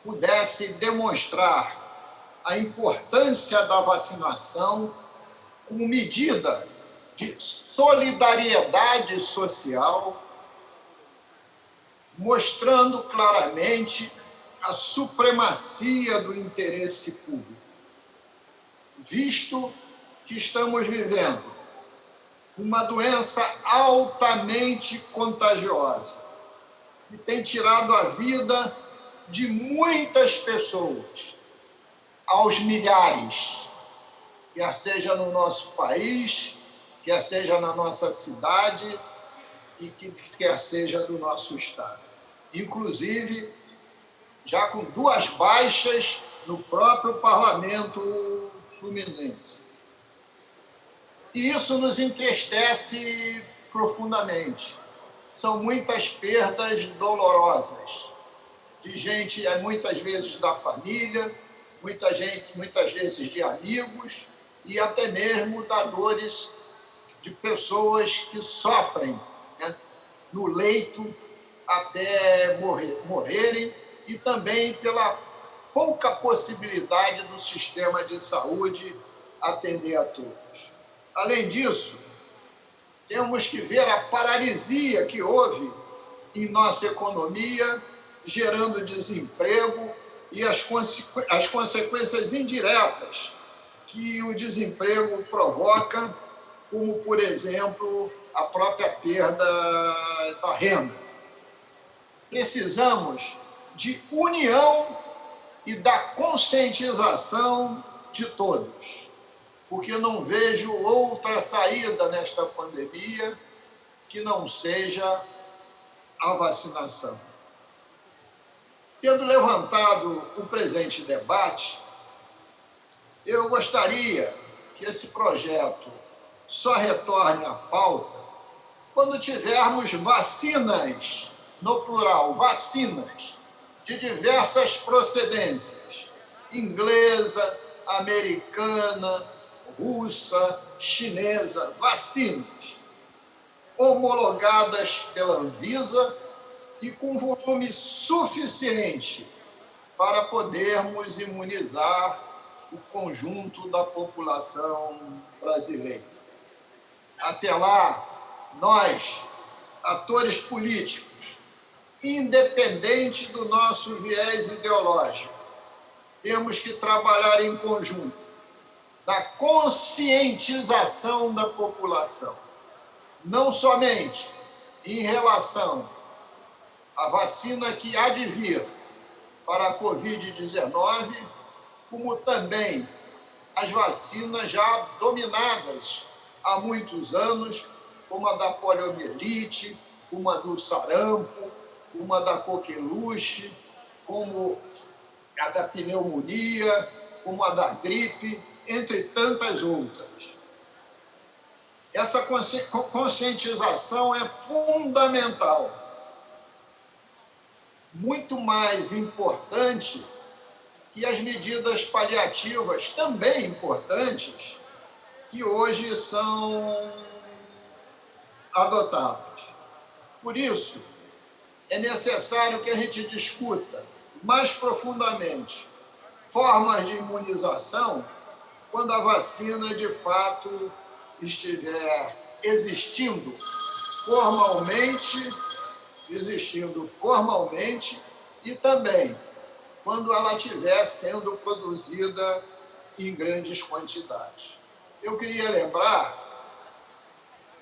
pudesse demonstrar a importância da vacinação como medida de solidariedade social, mostrando claramente a supremacia do interesse público, visto que estamos vivendo uma doença altamente contagiosa, que tem tirado a vida de muitas pessoas, aos milhares, quer seja no nosso país, quer seja na nossa cidade e quer seja do nosso estado. Inclusive, já com 2 baixas no próprio parlamento fluminense. E isso nos entristece profundamente. São muitas perdas dolorosas, de gente, muitas vezes da família, muitas vezes de amigos, e até mesmo da dores de pessoas que sofrem, né, no leito até morrerem, e também pela pouca possibilidade do sistema de saúde atender a todos. Além disso, temos que ver a paralisia que houve em nossa economia, gerando desemprego e as consequências indiretas que o desemprego provoca, como, por exemplo, a própria perda da renda. Precisamos de união e da conscientização de todos, porque não vejo outra saída nesta pandemia que não seja a vacinação. Tendo levantado o presente debate, eu gostaria que esse projeto só retorne à pauta quando tivermos vacinas, no plural, vacinas, de diversas procedências, inglesa, americana, russa, chinesa, vacinas, homologadas pela Anvisa e com volume suficiente para podermos imunizar o conjunto da população brasileira. Até lá, nós, atores políticos, independente do nosso viés ideológico, temos que trabalhar em conjunto na conscientização da população, não somente em relação à vacina que há de vir para a Covid-19, como também as vacinas já dominadas há muitos anos, como a da poliomielite, como a do sarampo, como a da coqueluche, como a da pneumonia, como a da gripe, entre tantas outras. Essa conscientização é fundamental, muito mais importante que as medidas paliativas, também importantes, que hoje são adotadas. Por isso, é necessário que a gente discuta mais profundamente formas de imunização quando a vacina, de fato, estiver existindo formalmente e também quando ela estiver sendo produzida em grandes quantidades. Eu queria lembrar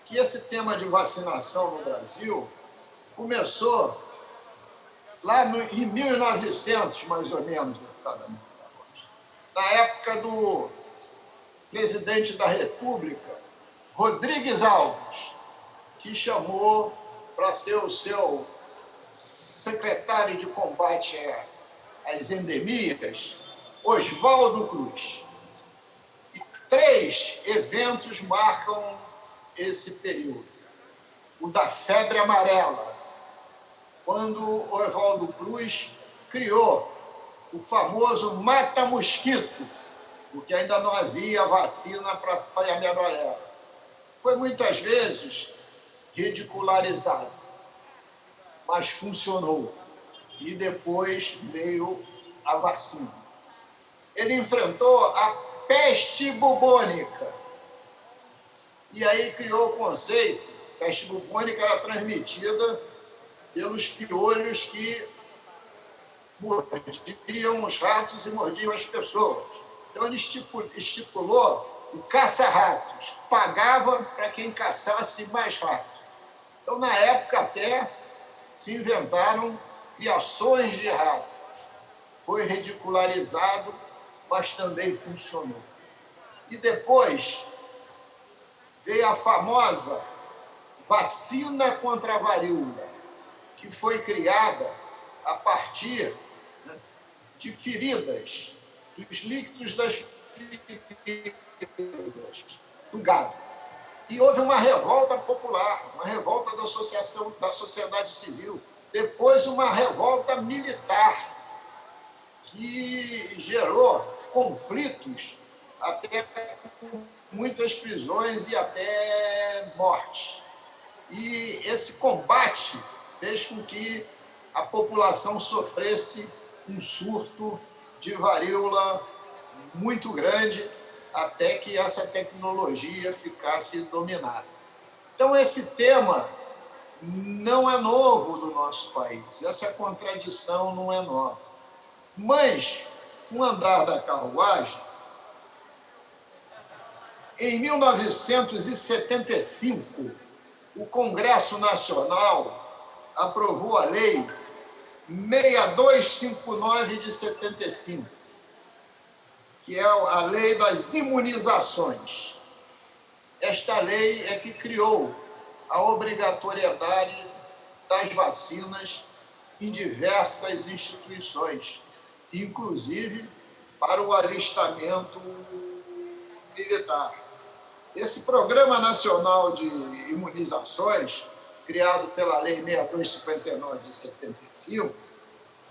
que esse tema de vacinação no Brasil começou lá em 1900, mais ou menos, deputada, na época do presidente da República, Rodrigues Alves, que chamou para ser o seu secretário de combate às endemias, Oswaldo Cruz. E 3 eventos marcam esse período. O da febre amarela, quando Oswaldo Cruz criou o famoso mata-mosquito, porque ainda não havia vacina para a febre amarela. Foi muitas vezes ridicularizado, mas funcionou. E depois veio a vacina. Ele enfrentou a peste bubônica. E aí criou o conceito, peste bubônica era transmitida pelos piolhos que mordiam os ratos e mordiam as pessoas. Então, ele estipulou o caça-ratos, pagava para quem caçasse mais ratos. Então, na época, até se inventaram criações de rato. Foi ridicularizado, mas também funcionou. E depois veio a famosa vacina contra a varíola, que foi criada a partir de feridas, dos líquidos das feridas do gado. E houve uma revolta popular, uma revolta da sociedade civil, depois uma revolta militar, que gerou conflitos, até com muitas prisões e até mortes. E esse combate fez com que a população sofresse um surto de varíola muito grande até que essa tecnologia ficasse dominada. Então, esse tema não é novo no nosso país, essa contradição não é nova. Mas, no andar da carruagem, em 1975, o Congresso Nacional aprovou a Lei 6259 de 75, que é a Lei das Imunizações. Esta lei é que criou a obrigatoriedade das vacinas em diversas instituições, inclusive para o alistamento militar. Esse Programa Nacional de Imunizações, criado pela Lei 6259 de 75,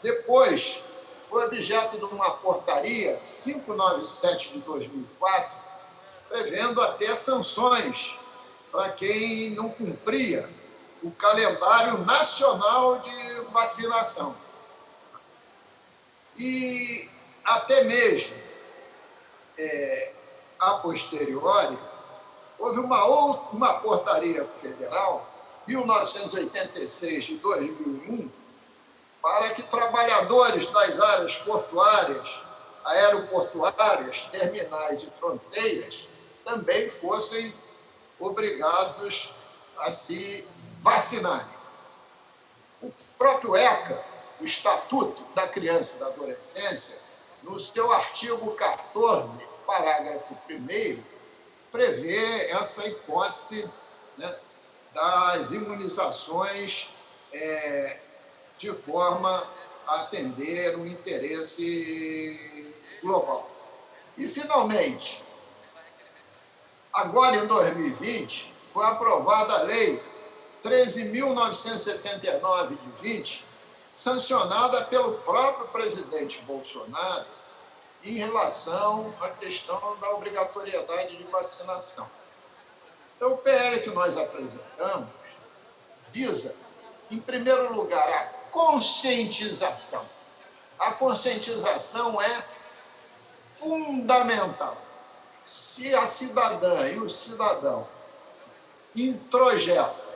depois foi objeto de uma portaria 597 de 2004, prevendo até sanções para quem não cumpria o calendário nacional de vacinação. E até mesmo, a posteriori, houve uma portaria federal, 1986 de 2001, para que trabalhadores das áreas portuárias, aeroportuárias, terminais e fronteiras também fossem obrigados a se vacinarem. O próprio ECA, o Estatuto da Criança e da Adolescência, no seu artigo 14, parágrafo 1º, prevê essa hipótese, né, das imunizações de forma a atender o interesse global. E, finalmente, agora em 2020, foi aprovada a Lei 13.979 de 20, sancionada pelo próprio presidente Bolsonaro em relação à questão da obrigatoriedade de vacinação. Então, o PL que nós apresentamos visa, em primeiro lugar, a conscientização. A conscientização é fundamental. Se a cidadã e o cidadão introjetam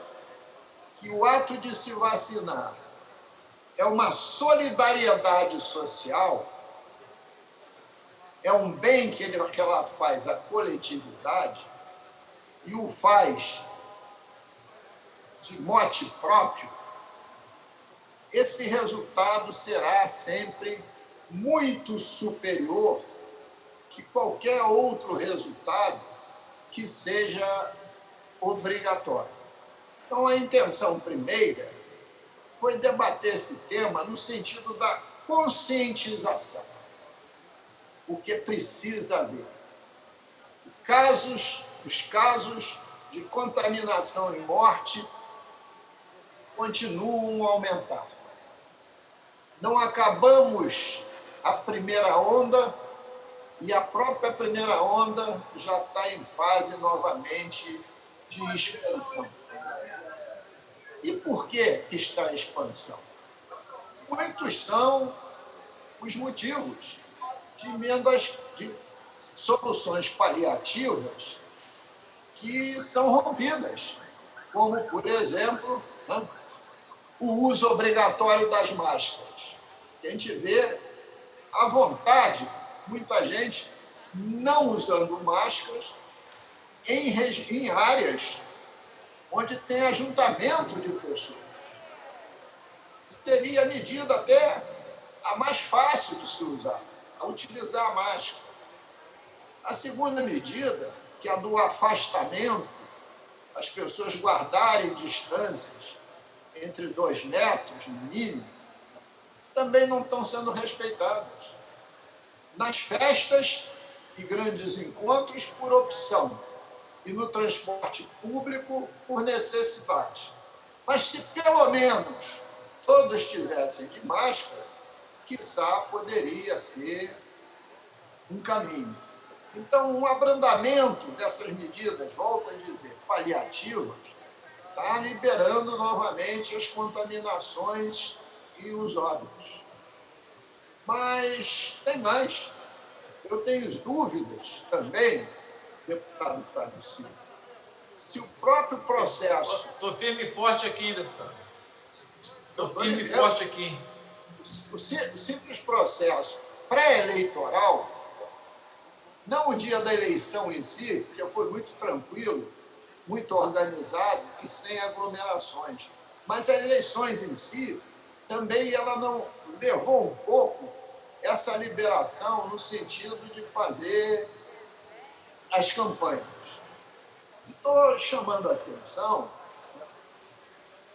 que o ato de se vacinar é uma solidariedade social, é um bem que ela faz à coletividade e o faz de mote próprio, esse resultado será sempre muito superior que qualquer outro resultado que seja obrigatório. Então, a intenção primeira foi debater esse tema no sentido da conscientização, porque precisa haver. Os casos de contaminação e morte continuam a aumentar. Não acabamos a primeira onda e a própria primeira onda já está em fase novamente de expansão. E por que está em expansão? Muitos são os motivos de emendas, de soluções paliativas que são rompidas, como, por exemplo, o uso obrigatório das máscaras. A gente vê à vontade muita gente não usando máscaras em áreas onde tem ajuntamento de pessoas. Seria a medida até a mais fácil de se usar, a utilizar a máscara. A segunda medida, que é a do afastamento, as pessoas guardarem distâncias entre 2 metros, no mínimo, também não estão sendo respeitadas. Nas festas e grandes encontros, por opção, e no transporte público, por necessidade. Mas se pelo menos todos estivessem de máscara, quiçá poderia ser um caminho. Então, um abrandamento dessas medidas, volto a dizer, paliativas, está liberando novamente as contaminações e os óbitos. Mas tem mais. Eu tenho dúvidas também, deputado Fábio Silva, se o próprio processo... Estou firme e forte aqui, deputado. Estou firme e forte aqui. O simples processo pré-eleitoral, não o dia da eleição em si, porque foi muito tranquilo, muito organizado e sem aglomerações, mas as eleições em si, também ela não levou um pouco essa liberação no sentido de fazer as campanhas. Estou chamando a atenção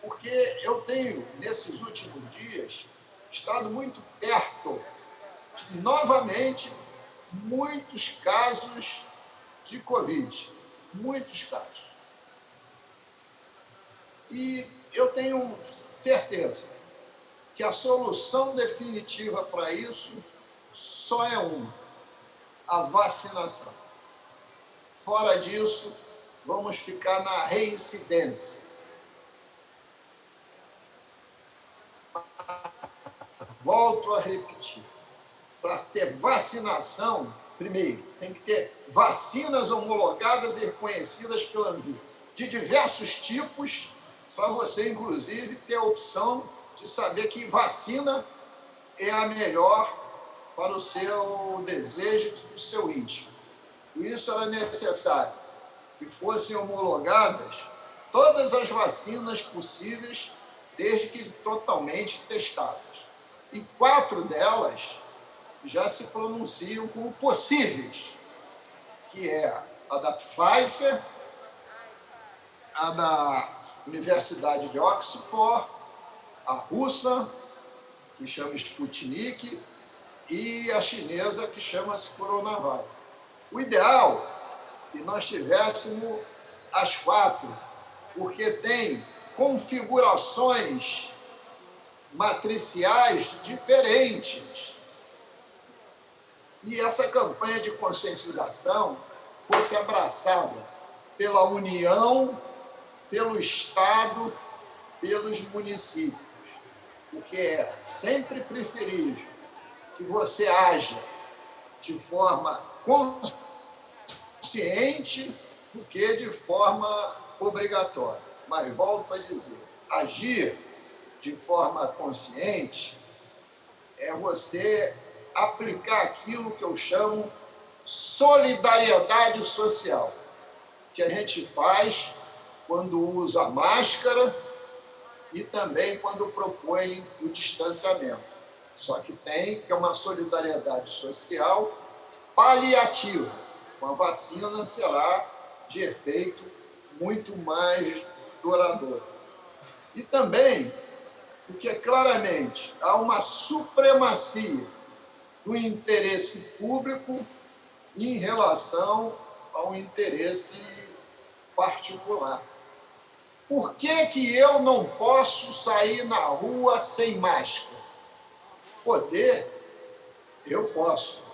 porque eu tenho, nesses últimos dias, estado muito perto de, novamente, muitos casos de Covid. Muitos casos. E eu tenho certeza que a solução definitiva para isso só é uma: a vacinação. Fora disso, vamos ficar na reincidência. Volto a repetir. Para ter vacinação, primeiro, tem que ter vacinas homologadas e reconhecidas pela Anvisa, de diversos tipos, para você, inclusive, ter a opção de saber que vacina é a melhor para o seu desejo e o seu íntimo. Por isso era necessário que fossem homologadas todas as vacinas possíveis, desde que totalmente testadas. E 4 delas já se pronunciam como possíveis, que é a da Pfizer, a da Universidade de Oxford, a russa, que chama Sputnik, e a chinesa, que chama-se Coronavac. O ideal é que nós tivéssemos as 4, porque tem configurações matriciais diferentes. E essa campanha de conscientização fosse abraçada pela União, pelo Estado, pelos municípios, porque é sempre preferível que você haja de forma consciente do que de forma obrigatória. Mas volto a dizer, agir de forma consciente é você aplicar aquilo que eu chamo solidariedade social, que a gente faz quando usa máscara e também quando propõe o distanciamento. Só que tem que é uma solidariedade social paliativa. Com a vacina será de efeito muito mais duradouro. E também, porque claramente há uma supremacia do interesse público em relação ao interesse particular. Por que eu não posso sair na rua sem máscara? Poder, eu posso,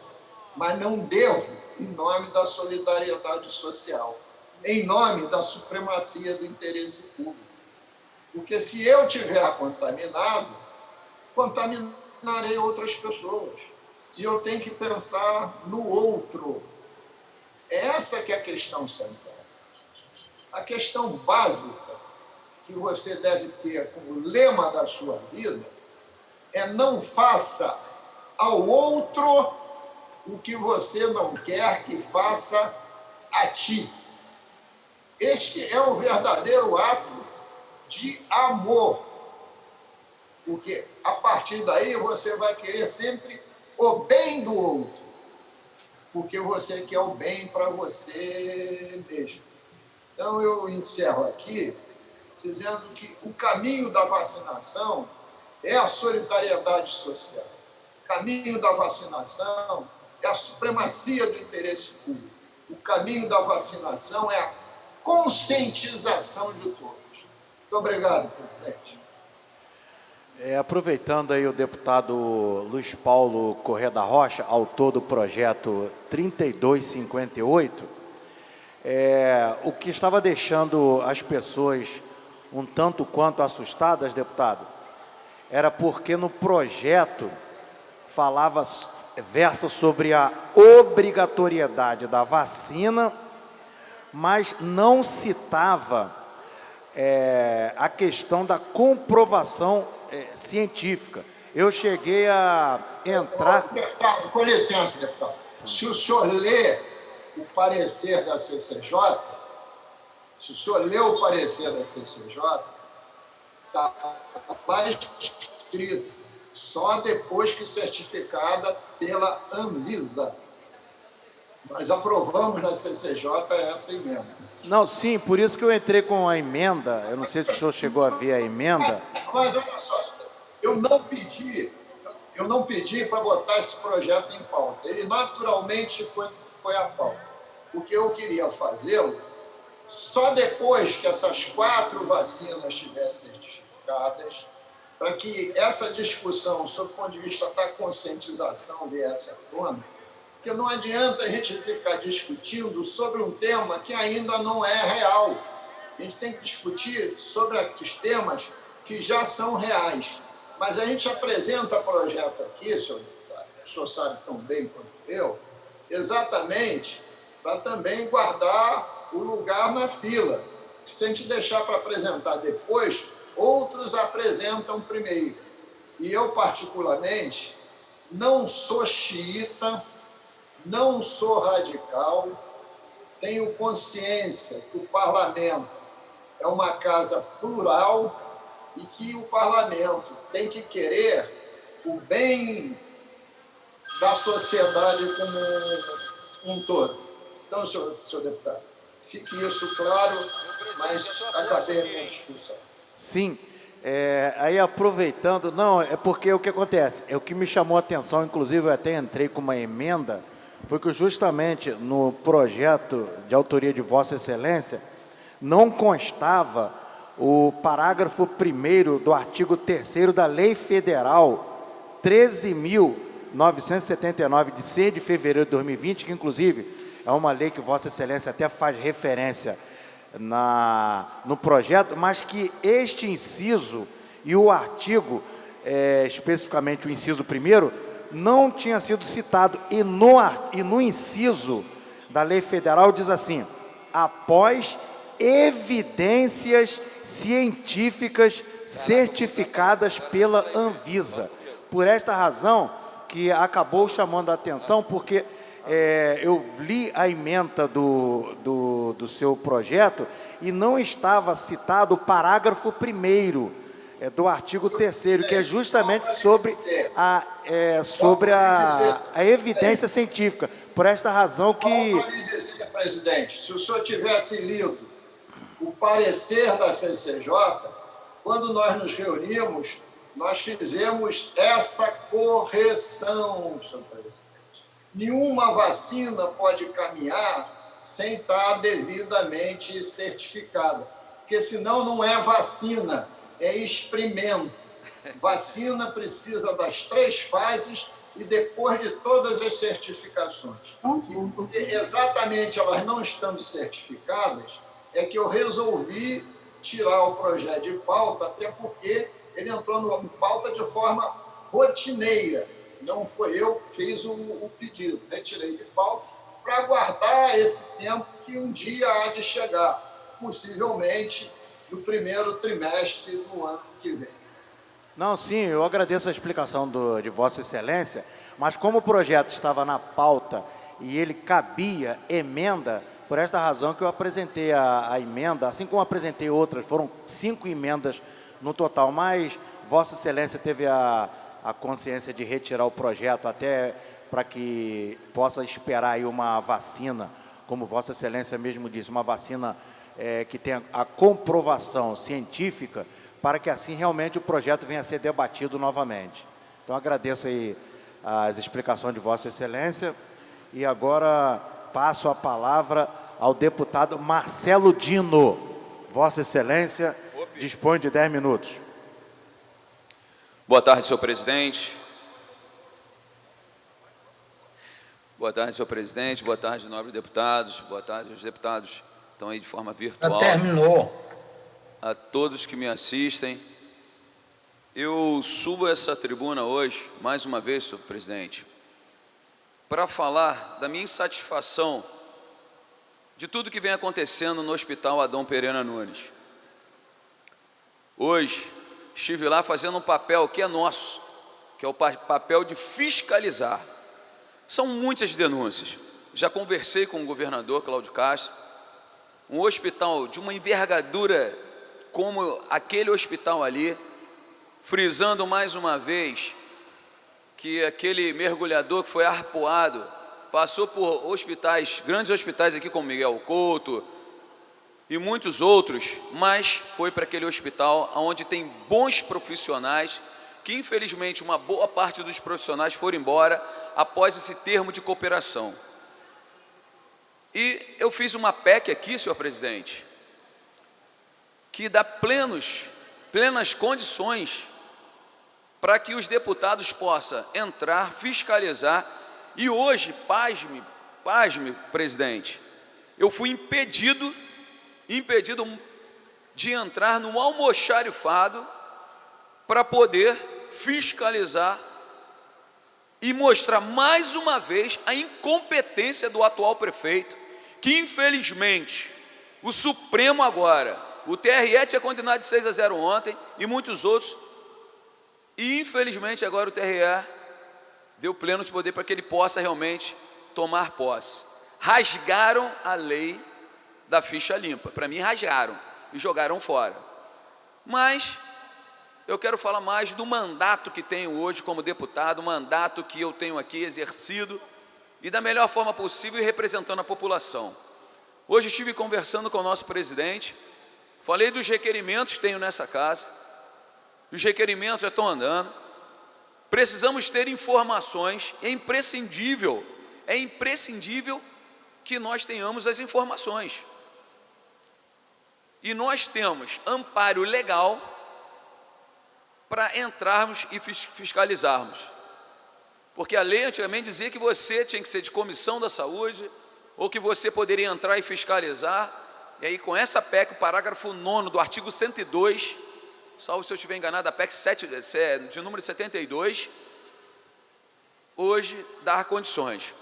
mas não devo em nome da solidariedade social, em nome da supremacia do interesse público. Porque se eu tiver contaminado, contaminarei outras pessoas. E eu tenho que pensar no outro. Essa que é a questão central. A questão básica que você deve ter como lema da sua vida é: não faça ao outro o que você não quer que faça a ti. Este é o verdadeiro ato de amor. Porque a partir daí você vai querer sempre o bem do outro, porque você quer o bem para você mesmo. Então, eu encerro aqui dizendo que o caminho da vacinação é a solidariedade social. O caminho da vacinação é a supremacia do interesse público. O caminho da vacinação é a conscientização de todos. Muito obrigado, presidente. Aproveitando aí o deputado Luiz Paulo Corrêa da Rocha, autor do projeto 3258, o que estava deixando as pessoas um tanto quanto assustadas, deputado, era porque no projeto versa sobre a obrigatoriedade da vacina, mas não citava a questão da comprovação científica. Eu cheguei a entrar... Deputado, com licença, deputado. Se o senhor lê o parecer da CCJ, está lá escrito, só depois que certificada pela Anvisa. Nós aprovamos na CCJ essa emenda. Não, sim, por isso que eu entrei com a emenda. Eu não sei se o senhor chegou a ver a emenda. Mas olha só, eu não pedi para botar esse projeto em pauta. Ele naturalmente foi à pauta. O que eu queria fazê-lo só depois que essas 4 vacinas estivessem certificadas, para que essa discussão, sob o ponto de vista da conscientização, viesse à tona, porque não adianta a gente ficar discutindo sobre um tema que ainda não é real. A gente tem que discutir sobre os temas que já são reais. Mas a gente apresenta projeto aqui, senhor deputado, o senhor sabe tão bem quanto eu, exatamente para também guardar o lugar na fila. Se a gente deixar para apresentar depois, outros apresentam primeiro. E eu, particularmente, não sou xiita, não sou radical, tenho consciência que o parlamento é uma casa plural e que o parlamento tem que querer o bem da sociedade como um todo. Então, senhor deputado, fique isso claro, mas acabei a minha discussão. Sim, aí aproveitando, não, é porque o que acontece, o que me chamou a atenção, inclusive eu até entrei com uma emenda, foi que justamente no projeto de autoria de Vossa Excelência não constava o parágrafo 1º do artigo 3º da Lei Federal 13.979, de 6 de fevereiro de 2020, que inclusive é uma lei que Vossa Excelência até faz referência no projeto, mas que este inciso e o artigo, especificamente o inciso 1º, não tinha sido citado. E no inciso da Lei Federal diz assim: após evidências científicas certificadas pela Anvisa. Por esta razão que acabou chamando a atenção, porque eu li a ementa do seu projeto e não estava citado o parágrafo 1º do artigo 3º, que é justamente sobre a evidência científica. Por esta razão que... Presidente, se o senhor tivesse lido o parecer da CCJ, quando nós nos reunimos, nós fizemos essa correção, senhor presidente. Nenhuma vacina pode caminhar sem estar devidamente certificada, porque senão não é vacina, é experimento. Vacina precisa das 3 fases e depois de todas as certificações. Porque exatamente elas não estando certificadas, é que eu resolvi tirar o projeto de pauta, até porque ele entrou em pauta de forma rotineira. Não foi eu que fiz o pedido, retirei de pauta para aguardar esse tempo que um dia há de chegar, possivelmente no primeiro trimestre do ano que vem. Não, sim, eu agradeço a explicação de Vossa Excelência, mas como o projeto estava na pauta e ele cabia emenda, por esta razão que eu apresentei a emenda, assim como apresentei outras, foram 5 emendas no total, mas Vossa Excelência teve a consciência de retirar o projeto até para que possa esperar aí uma vacina, como Vossa Excelência mesmo disse, uma vacina que tenha a comprovação científica, para que assim realmente o projeto venha a ser debatido novamente. Então agradeço aí as explicações de Vossa Excelência e agora passo a palavra ao deputado Marcelo Dino. Vossa Excelência dispõe de 10 minutos. Boa tarde, senhor presidente. Boa tarde, senhor presidente. Boa tarde, nobres deputados. Boa tarde aos deputados que estão aí de forma virtual. Já terminou. A todos que me assistem. Eu subo essa tribuna hoje, mais uma vez, senhor presidente, para falar da minha insatisfação de tudo que vem acontecendo no Hospital Adão Pereira Nunes. Hoje, estive lá fazendo um papel que é nosso, que é o papel de fiscalizar. São muitas denúncias. Já conversei com o governador Cláudio Castro. Um hospital de uma envergadura como aquele hospital ali, frisando mais uma vez que aquele mergulhador que foi arpoado passou por hospitais, grandes hospitais aqui como Miguel Couto e muitos outros, mas foi para aquele hospital onde tem bons profissionais, que infelizmente uma boa parte dos profissionais foram embora após esse termo de cooperação. E eu fiz uma PEC aqui, senhor presidente, que dá plenas condições para que os deputados possam entrar, fiscalizar. E hoje, pasme, presidente, eu fui impedido de entrar no almoxarifado para poder fiscalizar e mostrar mais uma vez a incompetência do atual prefeito, que infelizmente o Supremo agora, o TRE tinha condenado de 6-0 ontem e muitos outros, e infelizmente agora o TRE deu pleno de poder para que ele possa realmente tomar posse. Rasgaram a lei da ficha limpa, para mim rasgaram e jogaram fora. Mas eu quero falar mais do mandato que tenho hoje como deputado, o mandato que eu tenho aqui exercido e da melhor forma possível e representando a população. Hoje estive conversando com o nosso presidente, falei dos requerimentos que tenho nessa casa, os requerimentos já estão andando, precisamos ter informações, é imprescindível que nós tenhamos as informações. E nós temos amparo legal para entrarmos e fiscalizarmos. Porque a lei antigamente dizia que você tinha que ser de comissão da saúde, ou que você poderia entrar e fiscalizar. E aí, com essa PEC, o parágrafo 9º do artigo 102, salvo se eu estiver enganado, a PEC 7, de número 72, hoje dá condições.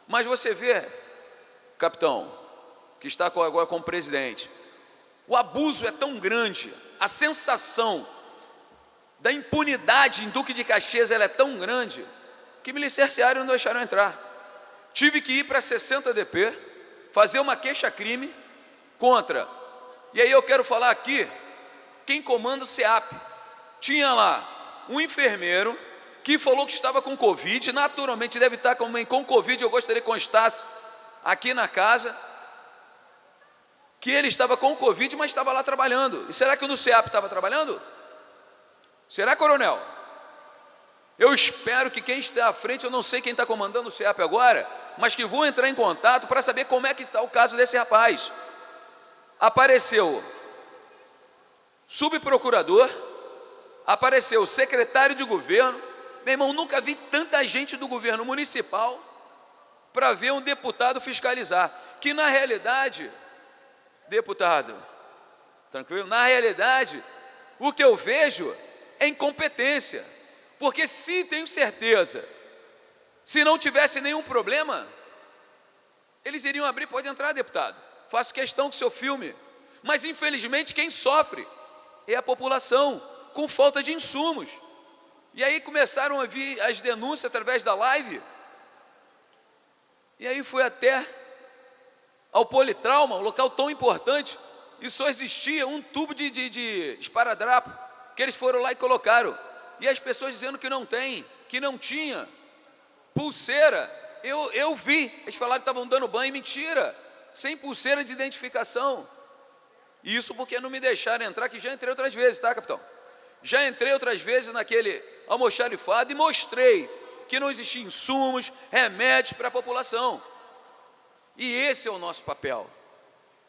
Mas você vê, capitão, que está agora como presidente, o abuso é tão grande, a sensação da impunidade em Duque de Caxias ela é tão grande, que me licenciaram e não deixaram entrar. Tive que ir para 60 DP, fazer uma queixa-crime contra. E aí eu quero falar aqui, quem comanda o CEAP. Tinha lá um enfermeiro que falou que estava com Covid, naturalmente deve estar com Covid, eu gostaria que constasse aqui na casa, que ele estava com Covid, mas estava lá trabalhando. E será que no CEAP estava trabalhando? Será, coronel? Eu espero que quem está à frente, eu não sei quem está comandando o CEAP agora, mas que vou entrar em contato para saber como é que está o caso desse rapaz. Apareceu subprocurador, apareceu secretário de governo. Meu irmão, nunca vi tanta gente do governo municipal para ver um deputado fiscalizar, que na realidade, deputado, tranquilo? Na realidade, o que eu vejo é incompetência, porque se tenho certeza, se não tivesse nenhum problema, eles iriam abrir, pode entrar, deputado, faço questão que o senhor filme, mas infelizmente quem sofre é a população, com falta de insumos. E aí começaram a vir as denúncias através da live, e aí foi até ao Politrauma, um local tão importante, e só existia um tubo de esparadrapo, que eles foram lá e colocaram, e as pessoas dizendo que não tem, que não tinha, pulseira, eu vi, eles falaram que estavam dando banho, mentira, sem pulseira de identificação, e isso porque não me deixaram entrar, que já entrei outras vezes, tá, capitão? Já entrei outras vezes naquele almoxarifado e mostrei que não existiam insumos, remédios para a população. E esse é o nosso papel,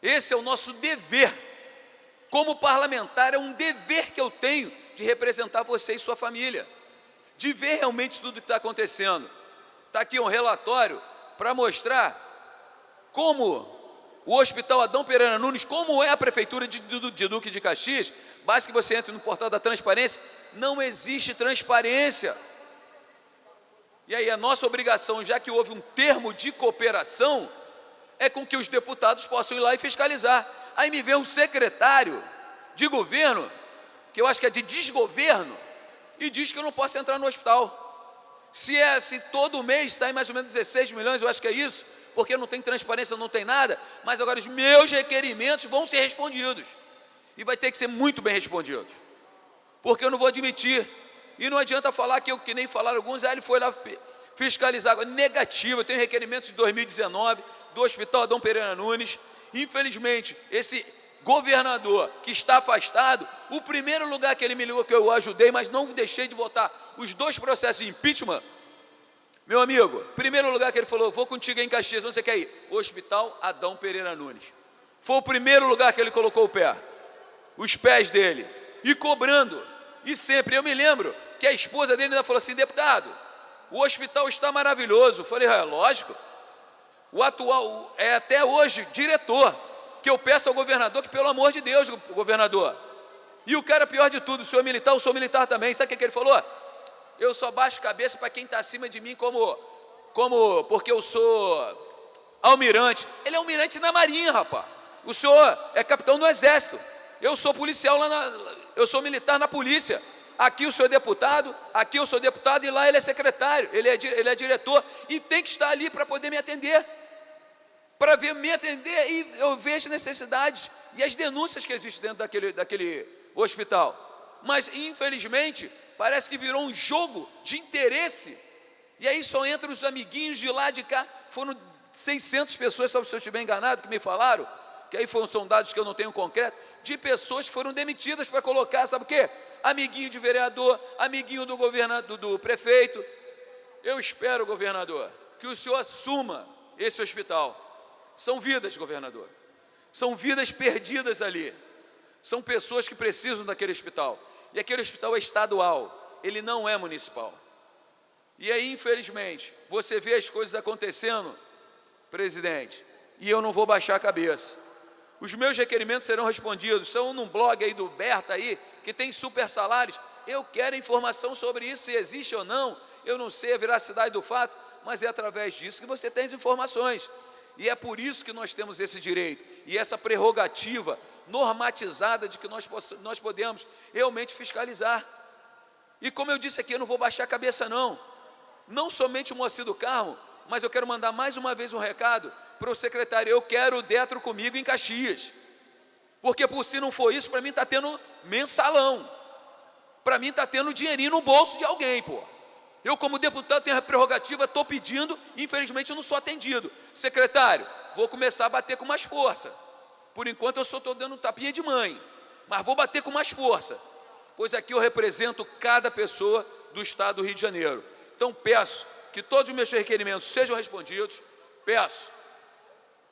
esse é o nosso dever. Como parlamentar, é um dever que eu tenho de representar você e sua família, de ver realmente tudo que está acontecendo. Está aqui um relatório para mostrar como o Hospital Adão Pereira Nunes, como é a Prefeitura de Duque de Caxias, basta que você entre no portal da transparência, não existe transparência. E aí a nossa obrigação, já que houve um termo de cooperação, é com que os deputados possam ir lá e fiscalizar. Aí me vem um secretário de governo, que eu acho que é de desgoverno, e diz que eu não posso entrar no hospital. Se todo mês sai mais ou menos 16 milhões, eu acho que é isso, porque não tem transparência, não tem nada, mas agora os meus requerimentos vão ser respondidos. E vai ter que ser muito bem respondidos. Porque eu não vou admitir. E não adianta falar que nem falaram alguns, ele foi lá fiscalizar. Negativo, eu tenho requerimentos de 2019 do Hospital Adão Pereira Nunes. Infelizmente, esse governador que está afastado, o primeiro lugar que ele me ligou, que eu ajudei, mas não deixei de votar os 2 processos de impeachment, meu amigo, primeiro lugar que ele falou, vou contigo em Caxias, onde você quer ir? Hospital Adão Pereira Nunes. Foi o primeiro lugar que ele colocou o pé, os pés dele, e cobrando, e sempre. Eu me lembro que a esposa dele ainda falou assim, deputado, o hospital está maravilhoso. Eu falei, é lógico, o atual é até hoje diretor, que eu peço ao governador que, pelo amor de Deus, governador. E o cara, pior de tudo, o senhor militar, eu sou militar também. Sabe o que ele falou? Eu só baixo cabeça para quem está acima de mim porque eu sou almirante. Ele é almirante na Marinha, rapaz. O senhor é capitão do Exército. Eu sou policial eu sou militar na polícia. Aqui o senhor é deputado, aqui eu sou deputado e lá ele é secretário, ele é diretor e tem que estar ali para poder me atender. Para me atender e eu vejo as necessidades e as denúncias que existem dentro daquele hospital. Mas, infelizmente, parece que virou um jogo de interesse. E aí só entram os amiguinhos de lá de cá. Foram 600 pessoas, se eu estiver enganado, que me falaram, que aí são dados que eu não tenho concreto, de pessoas que foram demitidas para colocar, sabe o quê? Amiguinho de vereador, amiguinho do governador, do prefeito. Eu espero, governador, que o senhor assuma esse hospital. São vidas, governador. São vidas perdidas ali. São pessoas que precisam daquele hospital. E aquele hospital é estadual, ele não é municipal. E aí, infelizmente, você vê as coisas acontecendo, presidente, e eu não vou baixar a cabeça. Os meus requerimentos serão respondidos. São num blog aí do Berta aí, que tem super salários. Eu quero informação sobre isso, se existe ou não. Eu não sei a veracidade do fato, mas é através disso que você tem as informações. E é por isso que nós temos esse direito e essa prerrogativa normatizada de que nós podemos realmente fiscalizar. E como eu disse aqui, eu não vou baixar a cabeça não. Não somente o Moacir do Carmo, mas eu quero mandar mais uma vez um recado para o secretário. Eu quero o Detro comigo em Caxias. Porque se não for isso, para mim está tendo mensalão. Para mim está tendo dinheirinho no bolso de alguém, pô. Eu, como deputado, tenho a prerrogativa, estou pedindo, infelizmente eu não sou atendido. Secretário, vou começar a bater com mais força. Por enquanto eu só estou dando um tapinha de mãe, mas vou bater com mais força, pois aqui eu represento cada pessoa do estado do Rio de Janeiro. Então peço que todos os meus requerimentos sejam respondidos, peço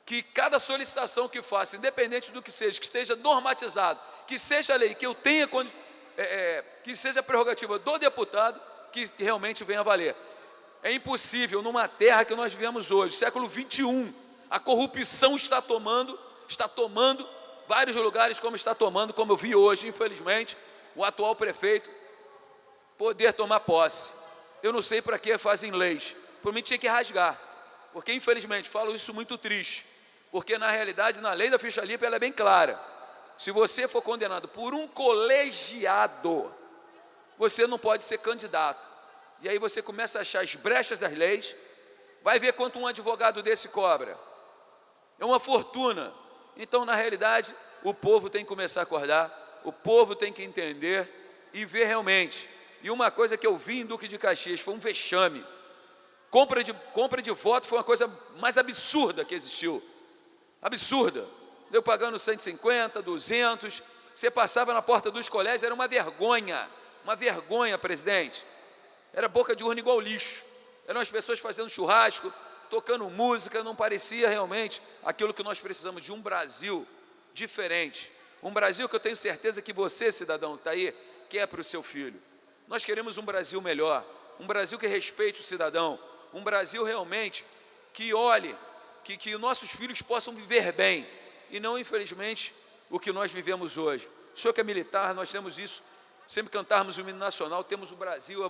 que cada solicitação que faça, independente do que esteja normatizado, que seja lei, que eu tenha, que seja prerrogativa do deputado, que realmente venha a valer. É impossível, numa terra que nós vivemos hoje, século 21, a corrupção está tomando vários lugares, como está tomando, como eu vi hoje, infelizmente, o atual prefeito poder tomar posse. Eu não sei para que fazem leis, por mim tinha que rasgar, porque infelizmente, falo isso muito triste, porque na realidade, na lei da ficha limpa, ela é bem clara. Se você for condenado por um colegiado, você não pode ser candidato. E aí você começa a achar as brechas das leis, vai ver quanto um advogado desse cobra. É uma fortuna. Então, na realidade, o povo tem que começar a acordar, o povo tem que entender e ver realmente. E uma coisa que eu vi em Duque de Caxias foi um vexame. Compra de voto foi uma coisa mais absurda que existiu. Absurda. Deu pagando 150, 200, você passava na porta dos colégios, era uma vergonha. Uma vergonha, presidente. Era boca de urna igual lixo. Eram as pessoas fazendo churrasco, tocando música, não parecia realmente aquilo que nós precisamos de um Brasil diferente. Um Brasil que eu tenho certeza que você, cidadão que está aí, quer para o seu filho. Nós queremos um Brasil melhor, um Brasil que respeite o cidadão, um Brasil realmente que olhe, que nossos filhos possam viver bem, e não, infelizmente, o que nós vivemos hoje. O senhor que é militar, nós temos isso, sempre cantarmos o hino nacional, temos o Brasil,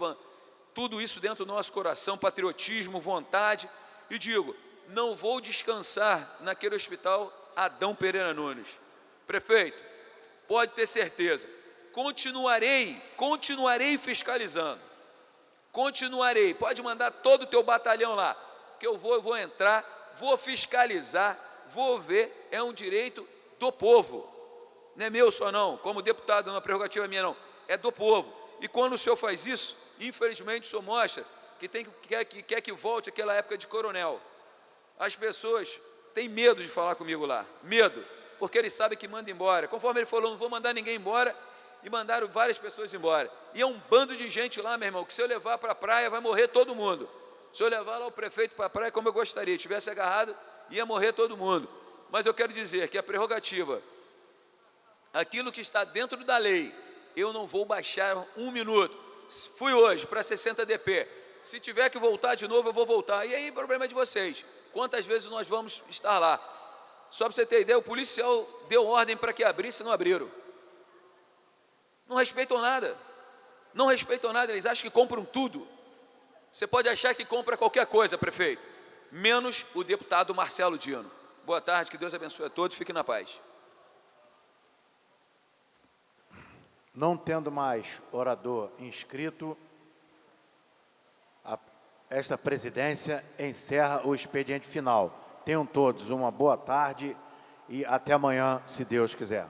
tudo isso dentro do nosso coração, patriotismo, vontade, e digo, não vou descansar naquele hospital Adão Pereira Nunes. Prefeito, pode ter certeza, continuarei fiscalizando, continuarei, pode mandar todo o teu batalhão lá, que eu vou entrar, vou fiscalizar, vou ver, é um direito do povo, não é meu só não, como deputado, não é prerrogativa minha não, é do povo, e quando o senhor faz isso, infelizmente o senhor mostra que quer que volte aquela época de coronel. As pessoas têm medo de falar comigo lá, medo, porque eles sabem que manda embora, conforme ele falou, não vou mandar ninguém embora, e mandaram várias pessoas embora, e é um bando de gente lá, meu irmão, que se eu levar para a praia vai morrer todo mundo, se eu levar lá o prefeito para a praia, como eu gostaria, tivesse agarrado, ia morrer todo mundo, mas eu quero dizer que a prerrogativa, aquilo que está dentro da lei, eu não vou baixar um minuto, fui hoje para 60 DP, se tiver que voltar de novo, eu vou voltar, e aí o problema é de vocês, quantas vezes nós vamos estar lá, só para você ter ideia, o policial deu ordem para que abrisse, não abriram, não respeitam nada, eles acham que compram tudo, você pode achar que compra qualquer coisa, prefeito, menos o deputado Marcelo Dino. Boa tarde, que Deus abençoe a todos, fiquem na paz. Não tendo mais orador inscrito, esta presidência encerra o expediente final. Tenham todos uma boa tarde e até amanhã, se Deus quiser.